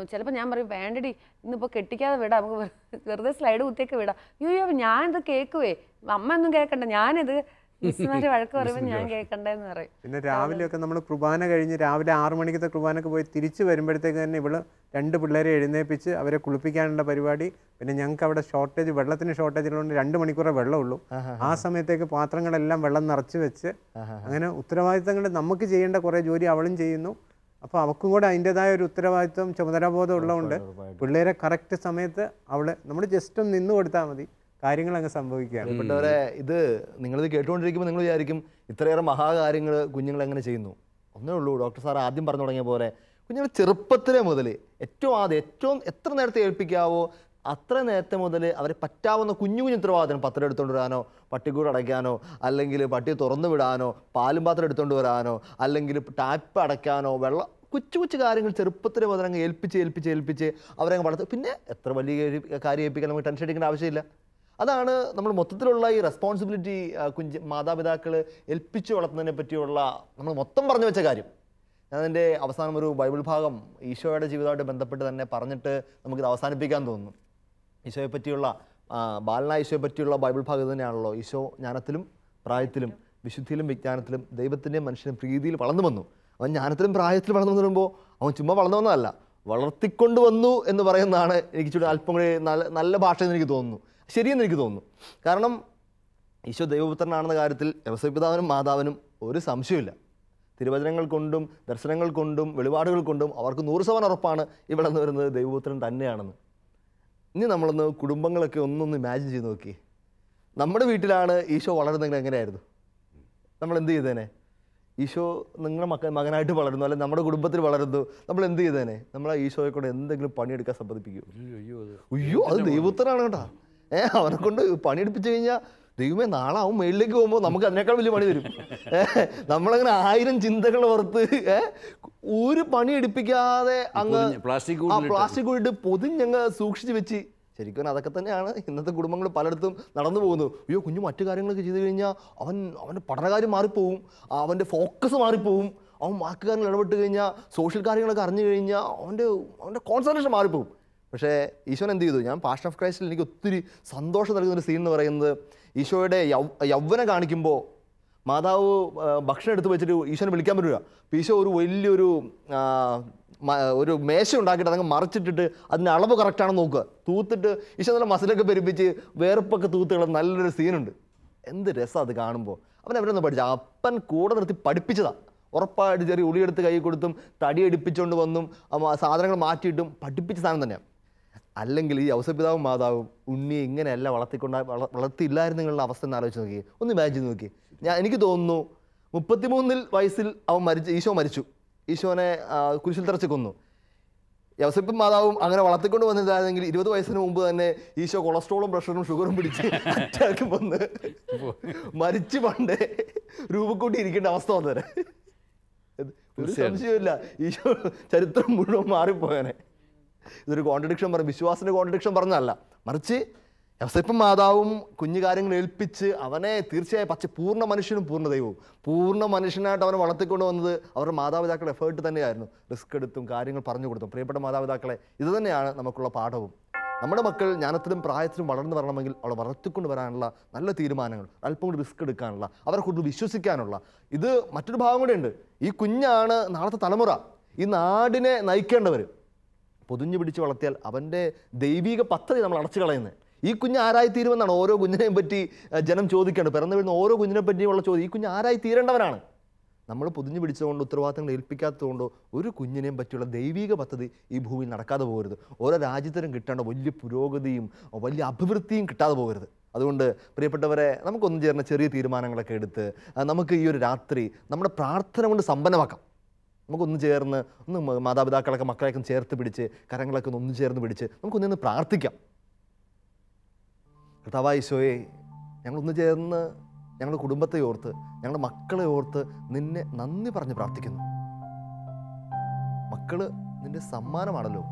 ചിലപ്പോൾ ഞാൻ പറയും വേണ്ടടി ഇന്നിപ്പോൾ കെട്ടിക്കാതെ വിടാം, നമുക്ക് വെറുതെ സ്ലൈഡ് കുത്തിയൊക്കെ വിടാം. അയ്യോ ഞാനിത് കേൾക്കുവേ, അമ്മ ഒന്നും കേൾക്കണ്ട, ഞാനിത് മിസ്സുമാര് വഴക്ക് പറയുമ്പോൾ ഞാൻ കേൾക്കണ്ടെന്ന് പറയും. പിന്നെ രാവിലെയൊക്കെ നമ്മൾ കുർബാന കഴിഞ്ഞ് രാവിലെ 6 മണിക്കത്തെ കുർബാനക്ക് പോയി തിരിച്ച് വരുമ്പോഴത്തേക്ക് തന്നെ ഇവള് 2 പിള്ളേരെ എഴുന്നേൽപ്പിച്ച് അവരെ കുളിപ്പിക്കാനുള്ള പരിപാടി. പിന്നെ ഞങ്ങൾക്ക് അവിടെ ഷോർട്ടേജ്, വെള്ളത്തിന് ഷോർട്ടേജ് ഉള്ളതുകൊണ്ട് 2 മണിക്കൂറേ വെള്ളമുള്ളൂ. ആ സമയത്തേക്ക് പാത്രങ്ങളെല്ലാം വെള്ളം നിറച്ച് വെച്ച് അങ്ങനെ ഉത്തരവാദിത്തങ്ങൾ നമുക്ക് ചെയ്യേണ്ട കുറേ ജോലി അവളും ചെയ്യുന്നു. അപ്പോൾ അവൾക്കും കൂടെ അതിൻ്റെതായ ഒരു ഉത്തരവാദിത്വം, ചുമതലാബോധം ഉള്ളതുകൊണ്ട് പിള്ളേരെ കറക്റ്റ് സമയത്ത് നമ്മൾ ജസ്റ്റ് ഒന്ന് നിന്ന് കൊടുത്താൽ മതി, കാര്യങ്ങൾ അങ്ങ് സംഭവിക്കുകയാണ്. പ്രിയപ്പെട്ടവരെ, ഇത് നിങ്ങളിത് കേട്ടുകൊണ്ടിരിക്കുമ്പോൾ നിങ്ങൾ വിചാരിക്കും ഇത്രയേറെ മഹാകാര്യങ്ങൾ കുഞ്ഞുങ്ങൾ എങ്ങനെ ചെയ്യുന്നു. ഒന്നേ ഉള്ളൂ, ഡോക്ടർ സാർ ആദ്യം പറഞ്ഞു തുടങ്ങിയ പോലെ കുഞ്ഞുങ്ങൾ ചെറുപ്പത്തിലെ മുതൽ ഏറ്റവും എത്ര നേരത്തെ ഏൽപ്പിക്കാവോ അത്ര നേരത്തെ മുതൽ അവരെ പറ്റാവുന്ന കുഞ്ഞു ഉത്തരവാദിത്തം, പത്രം എടുത്തുകൊണ്ട് വരാനോ, പട്ടിക്കൂട് അടയ്ക്കാനോ, അല്ലെങ്കിൽ പട്ടിയെ തുറന്നു വിടാനോ, പാലും പാത്രം എടുത്തുകൊണ്ട് വരാനോ, അല്ലെങ്കിൽ ടാപ്പ് അടയ്ക്കാനോ, വെള്ളം, കൊച്ചു കാര്യങ്ങൾ ചെറുപ്പത്തിലെ മുതൽ അങ്ങ് ഏൽപ്പിച്ച് അവരെ അങ്ങ് വളർത്തും. പിന്നെ എത്ര വലിയ കാര്യം ഏൽപ്പിക്കാൻ നമുക്ക് ടെൻഷൻ അടിക്കേണ്ട ആവശ്യമില്ല. അതാണ് നമ്മൾ മൊത്തത്തിലുള്ള ഈ റെസ്പോൺസിബിലിറ്റി മാതാപിതാക്കൾ ഏൽപ്പിച്ച് വളർത്തുന്നതിനെ പറ്റിയുള്ള നമ്മൾ മൊത്തം പറഞ്ഞു വെച്ച കാര്യം. ഞാനതിൻ്റെ അവസാനം ഒരു ബൈബിൾ ഭാഗം ഈശോയുടെ ജീവിതമായിട്ട് ബന്ധപ്പെട്ട് തന്നെ പറഞ്ഞിട്ട് നമുക്കിത് അവസാനിപ്പിക്കാൻ തോന്നുന്നു. ഈശോയെ പറ്റിയുള്ള ബാലനായ ഈശോയെ പറ്റിയുള്ള ബൈബിൾ ഭാഗം തന്നെയാണല്ലോ. ഈശോ ജ്ഞാനത്തിലും പ്രായത്തിലും വിശുദ്ധിയിലും വിജ്ഞാനത്തിലും ദൈവത്തിൻ്റെയും മനുഷ്യനും പ്രീതിയിൽ വളർന്നു വന്നു. അവൻ ജ്ഞാനത്തിലും പ്രായത്തിലും വളർന്നു വരുമ്പോൾ അവൻ ചുമ്മാ വളർന്നു വന്നതല്ല, വളർത്തിക്കൊണ്ട് വന്നു എന്ന് പറയുന്നതാണ് എനിക്ക് ചൂട് അല്പം കൂടി നല്ല ഭാഷയെന്ന് എനിക്ക് തോന്നുന്നു, ശരിയെന്ന് എനിക്ക് തോന്നുന്നു. കാരണം ഈശോ ദൈവപുത്രനാണെന്ന കാര്യത്തിൽ യൗസേപ്പിതാവിനും മാതാവിനും ഒരു സംശയമില്ല. തിരുവചനങ്ങൾ കൊണ്ടും ദർശനങ്ങൾ കൊണ്ടും വെളിപാടുകൾ കൊണ്ടും അവർക്ക് 100% ഉറപ്പാണ് ഈ വളർന്നു വരുന്നത് ദൈവപുത്രൻ തന്നെയാണെന്ന്. ഇനി നമ്മളൊന്ന് കുടുംബങ്ങളൊക്കെ ഒന്നൊന്ന് ഇമാജിൻ ചെയ്ത് നോക്കി. നമ്മുടെ വീട്ടിലാണ് ഈശോ വളരുന്നെങ്കിൽ എങ്ങനെയായിരുന്നു? നമ്മൾ എന്ത് ചെയ്തേനെ? ഈശോ നിങ്ങളുടെ മകനായിട്ട് വളരുന്നു, അല്ലെങ്കിൽ നമ്മുടെ കുടുംബത്തിൽ വളരുന്നു, നമ്മൾ എന്ത് ചെയ്തേനെ? നമ്മൾ ആ ഈശോയെ കൊണ്ട് എന്തെങ്കിലും പണിയെടുക്കാൻ സമ്മതിപ്പിക്കുമോ? അയ്യോ അത് ദൈവപുത്രനാണ് കേട്ടോ, അവനെ കൊണ്ട് പണിയെടുപ്പിച്ചു കഴിഞ്ഞാൽ ദൈവമേ നാളെ അവൻ മേളിലേക്ക് പോകുമ്പോൾ നമുക്ക് അതിനേക്കാൾ വലിയ പണി തരും. നമ്മളങ്ങനെ 1000 ചിന്തകൾ ഓർത്ത് ഒരു പണി എടുപ്പിക്കാതെ അങ്ങ് പ്ലാസ്റ്റിക് കൂടിയിട്ട് പൊതിഞ്ഞങ്ങ് സൂക്ഷിച്ച് വെച്ച്, ശരിക്കും അതൊക്കെ തന്നെയാണ് ഇന്നത്തെ കുടുംബങ്ങൾ പലയിടത്തും നടന്നു പോകുന്നു. അയ്യോ കുഞ്ഞു മറ്റു കാര്യങ്ങളൊക്കെ ചെയ്തു കഴിഞ്ഞാൽ അവൻ്റെ പഠനകാര്യം മാറിപ്പോവും, അവൻ്റെ ഫോക്കസ് മാറിപ്പോവും, അവൻ ബാക്കി കാര്യങ്ങൾ ഇടപെട്ട് കഴിഞ്ഞാൽ സോഷ്യൽ കാര്യങ്ങളൊക്കെ അറിഞ്ഞു കഴിഞ്ഞാൽ അവൻ്റെ കോൺസെൻട്രേഷൻ മാറിപ്പോവും. പക്ഷേ ഈശോൻ എന്ത് ചെയ്തു? ഞാൻ പാഷൻ ഓഫ് ക്രൈസ്റ്റിൽ എനിക്ക് ഒത്തിരി സന്തോഷം നൽകുന്നൊരു സീൻ എന്ന് പറയുന്നത്, ഈശോയുടെ യൗവനം കാണിക്കുമ്പോൾ മാതാവ് ഭക്ഷണം എടുത്ത് വെച്ചിട്ട് ഈശോനെ വിളിക്കാൻ പറ്റില്ല. അപ്പോൾ ഈശോ ഒരു വലിയൊരു ഒരു മേശ ഉണ്ടാക്കിയിട്ട് അതങ്ങ് മറിച്ചിട്ടിട്ട് അതിൻ്റെ അളവ് കറക്റ്റാണെന്ന് നോക്കുക, തൂത്തിട്ട് ഈശോ നല്ല മസിലൊക്കെ പെരുപ്പിച്ച് വേർപ്പൊക്കെ തൂത്തുള്ള നല്ലൊരു സീനുണ്ട്. എന്ത് രസം അത് കാണുമ്പോൾ. അവരൊന്ന് പഠിച്ച അപ്പൻ കൂടെ നിർത്തി പഠിപ്പിച്ചതാണ്. ഉറപ്പായിട്ട് ചെറിയ ഉളിയെടുത്ത് കൈ കൊടുത്തും തടി എടുപ്പിച്ചുകൊണ്ട് വന്നും സാധനങ്ങൾ മാറ്റിയിട്ടും പഠിപ്പിച്ച സാധനം തന്നെയാണ്. അല്ലെങ്കിൽ ഈ യൗസേപ്പിതാവും മാതാവും ഉണ്ണിയെ ഇങ്ങനെയല്ല വളർത്തിയില്ലായിരുന്നെങ്കിലുള്ള അവസ്ഥ എന്ന് ആലോചിച്ച് നോക്കി, ഒന്ന് ഇമാജിൻ നോക്കി. എനിക്ക് തോന്നുന്നു 33 വയസ്സിൽ ഈശോ മരിച്ചു, ഈശോനെ കുരിശിൽ തറച്ച് കൊന്നു. യൗസേപ്പും മാതാവും അങ്ങനെ വളർത്തിക്കൊണ്ട് വന്നതാണെങ്കിൽ 20 വയസ്സിന് മുമ്പ് തന്നെ ഈശോ കൊളസ്ട്രോളും പ്രഷറും ഷുഗറും പിടിച്ച് അറ്റാക്ക് വന്ന് മരിച്ചു പണ്ട് രൂപക്കൂട്ടി ഇരിക്കേണ്ട അവസ്ഥ വന്നേരെ. ഒരു സംശയമില്ല, ഈശോ ചരിത്രം മുഴുവൻ മാറിപ്പോയനെ. ഇതൊരു കോൺട്രഡിക്ഷൻ വിശ്വാസത്തിന്റെ കോൺട്രഡിക്ഷൻ പറഞ്ഞതല്ല, മറിച്ച് യൗസേപ്പും മാതാവും കുഞ്ഞു കാര്യങ്ങൾ ഏൽപ്പിച്ച് അവനെ തീർച്ചയായും പൂർണ്ണ മനുഷ്യനും പൂർണ്ണ ദൈവവും പൂർണ്ണ മനുഷ്യനായിട്ട് അവനെ വളർത്തിക്കൊണ്ട് വന്നത് അവരുടെ മാതാപിതാക്കളുടെ എഫേർട്ട് തന്നെയായിരുന്നു. റിസ്ക് എടുത്തും കാര്യങ്ങൾ പറഞ്ഞു കൊടുത്തും. പ്രിയപ്പെട്ട മാതാപിതാക്കളെ, ഇത് തന്നെയാണ് നമുക്കുള്ള പാഠവും. നമ്മുടെ മക്കൾ ജ്ഞാനത്തിലും പ്രായത്തിലും വളർന്നു വരണമെങ്കിൽ അവളെ വളർത്തിക്കൊണ്ട് വരാനുള്ള നല്ല തീരുമാനങ്ങൾ, അല്പം കൂടി റിസ്ക് എടുക്കാനുള്ള, അവരെ കൂടുതൽ വിശ്വസിക്കാനുള്ള. ഇത് മറ്റൊരു ഭാഗം കൂടെ ഉണ്ട്. ഈ കുഞ്ഞാണ് നാളത്തെ തലമുറ, ഈ നാടിനെ നയിക്കേണ്ടവർ. പൊതിഞ്ഞു പിടിച്ച് വളർത്തിയാൽ അവൻ്റെ ദൈവിക പദ്ധതി നമ്മൾ അടച്ചു കളയുന്നത്. ഈ കുഞ്ഞ് ആരായി തീരുമെന്നാണ് ഓരോ കുഞ്ഞിനെയും പറ്റി ജനം ചോദിക്കേണ്ടത്. പിറന്നു വീഴുന്ന ഓരോ കുഞ്ഞിനെ പറ്റിയുള്ള ചോദ്യം, ഈ കുഞ്ഞ് ആരായി തീരേണ്ടവനാണ്. നമ്മൾ പൊതിഞ്ഞു പിടിച്ചുകൊണ്ടോ ഉത്തരവാദിത്തങ്ങൾ ഏൽപ്പിക്കാത്തതുകൊണ്ടോ ഒരു കുഞ്ഞിനെയും പറ്റിയുള്ള ദൈവിക പദ്ധതി ഈ ഭൂമിയിൽ നടക്കാതെ പോകരുത്. ഓരോ രാജ്യത്തിനും കിട്ടേണ്ട വലിയ പുരോഗതിയും വലിയ അഭിവൃദ്ധിയും കിട്ടാതെ പോകരുത്. അതുകൊണ്ട് പ്രിയപ്പെട്ടവരെ, നമുക്കൊന്നും ചേർന്ന ചെറിയ തീരുമാനങ്ങളൊക്കെ എടുത്ത് നമുക്ക് ഈ ഒരു രാത്രി നമ്മുടെ പ്രാർത്ഥന കൊണ്ട് സമ്പന്നമാക്കാം. നമുക്കൊന്ന് ചേർന്ന് മാതാപിതാക്കളൊക്കെ മക്കളെയൊക്കെ ചേർത്ത് പിടിച്ച് കരങ്ങളൊക്കെ ഒന്ന് ചേർന്ന് പിടിച്ച് നമുക്കൊന്ന് പ്രാർത്ഥിക്കാം. കർത്താവായ ഈശോയെ, ഞങ്ങളൊന്ന് ചേർന്ന് ഞങ്ങളുടെ കുടുംബത്തെ ഓർത്ത് ഞങ്ങളുടെ മക്കളെ ഓർത്ത് നിന്നെ നന്ദി പറഞ്ഞ് പ്രാർത്ഥിക്കുന്നു. മക്കള് നിന്റെ സമ്മാനമാണല്ലോ,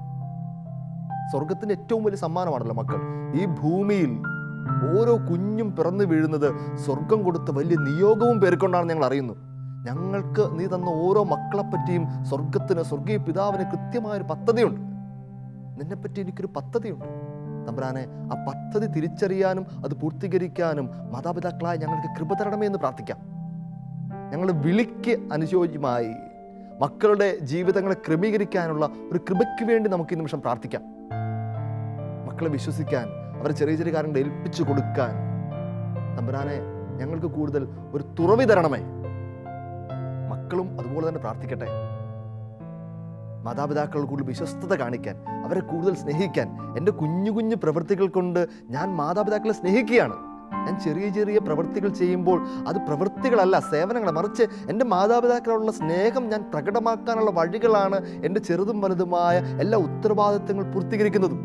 സ്വർഗത്തിൻ്റെ ഏറ്റവും വലിയ സമ്മാനമാണല്ലോ മക്കൾ. ഈ ഭൂമിയിൽ ഓരോ കുഞ്ഞും പിറന്നു വീഴുന്നത് സ്വർഗം കൊടുത്ത വലിയ നിയോഗവും പേർക്കൊണ്ടാണ് ഞങ്ങൾ അറിയുന്നു. ഞങ്ങൾക്ക് നീ തന്ന ഓരോ മക്കളെപ്പറ്റിയും സ്വർഗീയ പിതാവിന് കൃത്യമായൊരു പദ്ധതിയുണ്ട്. നിന്നെപ്പറ്റി എനിക്കൊരു പദ്ധതിയുണ്ട് തമ്പുരാനെ. ആ പദ്ധതി തിരിച്ചറിയാനും അത് പൂർത്തീകരിക്കാനും മാതാപിതാക്കളായ ഞങ്ങൾക്ക് കൃപ തരണമേ എന്ന് പ്രാർത്ഥിക്കാം. ഞങ്ങളുടെ വിളിക്ക് അനുയോജ്യമായി മക്കളുടെ ജീവിതങ്ങളെ ക്രമീകരിക്കാനുള്ള ഒരു കൃപയ്ക്ക് വേണ്ടി നമുക്ക് ഈ നിമിഷം പ്രാർത്ഥിക്കാം. മക്കളെ വിശ്വസിക്കാൻ, അവരെ ചെറിയ ചെറിയ കാര്യങ്ങൾ ഏൽപ്പിച്ചു കൊടുക്കാൻ തമ്പുരാനെ ഞങ്ങൾക്ക് കൂടുതൽ ഒരു തുറവി തരണമേ. മക്കളും അതുപോലെ തന്നെ പ്രാർത്ഥിക്കട്ടെ. മാതാപിതാക്കളോട് കൂടുതൽ വിശ്വസ്തത കാണിക്കാൻ, അവരെ കൂടുതൽ സ്നേഹിക്കാൻ. എൻ്റെ കുഞ്ഞു കുഞ്ഞു പ്രവൃത്തികൾ കൊണ്ട് ഞാൻ മാതാപിതാക്കളെ സ്നേഹിക്കുകയാണ്. ഞാൻ ചെറിയ ചെറിയ പ്രവൃത്തികൾ ചെയ്യുമ്പോൾ അത് പ്രവൃത്തികളല്ല, സേവനങ്ങൾ. മറിച്ച് എൻ്റെ മാതാപിതാക്കളോടുള്ള സ്നേഹം ഞാൻ പ്രകടമാക്കാനുള്ള വഴികളാണ് എൻ്റെ ചെറുതും വലുതുമായ എല്ലാ ഉത്തരവാദിത്തങ്ങൾ പൂർത്തീകരിക്കുന്നതും.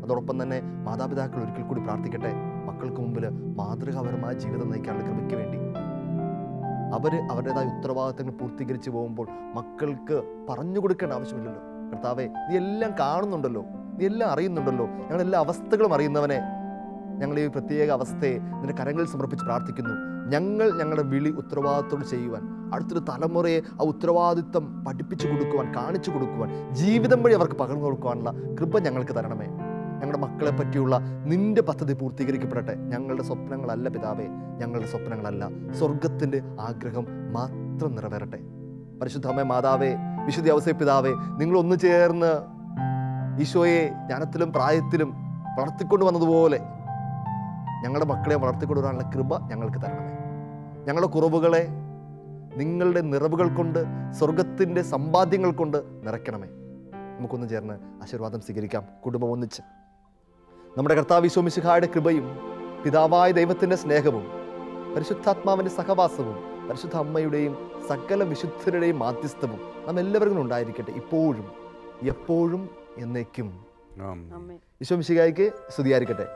അതോടൊപ്പം തന്നെ മാതാപിതാക്കൾ ഒരിക്കൽ കൂടി പ്രാർത്ഥിക്കട്ടെ, മക്കൾക്ക് മുമ്പിൽ മാതൃകാപരമായ ജീവിതം നയിക്കാനുള്ള കൃപയ്ക്ക് വേണ്ടി. അവരുടേതായ ഉത്തരവാദിത്തങ്ങൾ പൂർത്തീകരിച്ച് പോകുമ്പോൾ മക്കൾക്ക് പറഞ്ഞു കൊടുക്കേണ്ട ആവശ്യമില്ലല്ലോ. കർത്താവേ, നീ എല്ലാം കാണുന്നുണ്ടല്ലോ, നീ എല്ലാം അറിയുന്നുണ്ടല്ലോ. ഞങ്ങളെല്ലാ അവസ്ഥകളും അറിയുന്നവനെ, ഞങ്ങൾ ഈ പ്രത്യേക അവസ്ഥയെ നിന്റെ കരങ്ങളിൽ സമർപ്പിച്ച് പ്രാർത്ഥിക്കുന്നു. ഞങ്ങളുടെ വിളി ഉത്തരവാദിത്തോട് ചെയ്യുവാൻ, അടുത്തൊരു തലമുറയെ ആ ഉത്തരവാദിത്വം പഠിപ്പിച്ചു കൊടുക്കുവാൻ, കാണിച്ചു കൊടുക്കുവാൻ, ജീവിതം വഴി അവർക്ക് പകർന്നു കൊടുക്കുവാനുള്ള കൃപ ഞങ്ങൾക്ക് തരണമേ. ഞങ്ങളുടെ മക്കളെ പറ്റിയുള്ള നിന്റെ പദ്ധതി പൂർത്തീകരിക്കപ്പെടട്ടെ. ഞങ്ങളുടെ സ്വപ്നങ്ങളല്ല പിതാവേ, ഞങ്ങളുടെ സ്വപ്നങ്ങളല്ല, സ്വർഗത്തിൻ്റെ ആഗ്രഹം മാത്രം നിറവേറട്ടെ. പരിശുദ്ധമേ മാതാവേ, വിശുദ്ധ ഔസേപ്പ് പിതാവേ, നിങ്ങളൊന്നു ചേർന്ന് ഈശോയെ ജ്ഞാനത്തിലും പ്രായത്തിലും വളർത്തിക്കൊണ്ടു വന്നതുപോലെ ഞങ്ങളുടെ മക്കളെ വളർത്തിക്കൊണ്ടുവരാനുള്ള കൃപ ഞങ്ങൾക്ക് തരണമേ. ഞങ്ങളുടെ കുറവുകളെ നിങ്ങളുടെ നിറവുകൾ കൊണ്ട്, സ്വർഗത്തിൻ്റെ സമ്പാദ്യങ്ങൾ കൊണ്ട് നിറയ്ക്കണമേ. നമുക്കൊന്ന് ചേർന്ന് ആശീർവാദം സ്വീകരിക്കാം. കുടുംബം ഒന്നിച്ച്. നമ്മുടെ കർത്താവ് ഈശോ മിശിഹായുടെ കൃപയും പിതാവായ ദൈവത്തിൻ്റെ സ്നേഹവും പരിശുദ്ധാത്മാവിൻ്റെ സഹവാസവും പരിശുദ്ധ അമ്മയുടെയും സകല വിശുദ്ധരുടെയും മാധ്യസ്ഥവും നാം എല്ലാവർക്കും ഉണ്ടായിരിക്കട്ടെ, ഇപ്പോഴും എപ്പോഴും എന്നേക്കും. ഈശോ മിശിഹായ്ക്ക് സ്തുതിയായിരിക്കട്ടെ.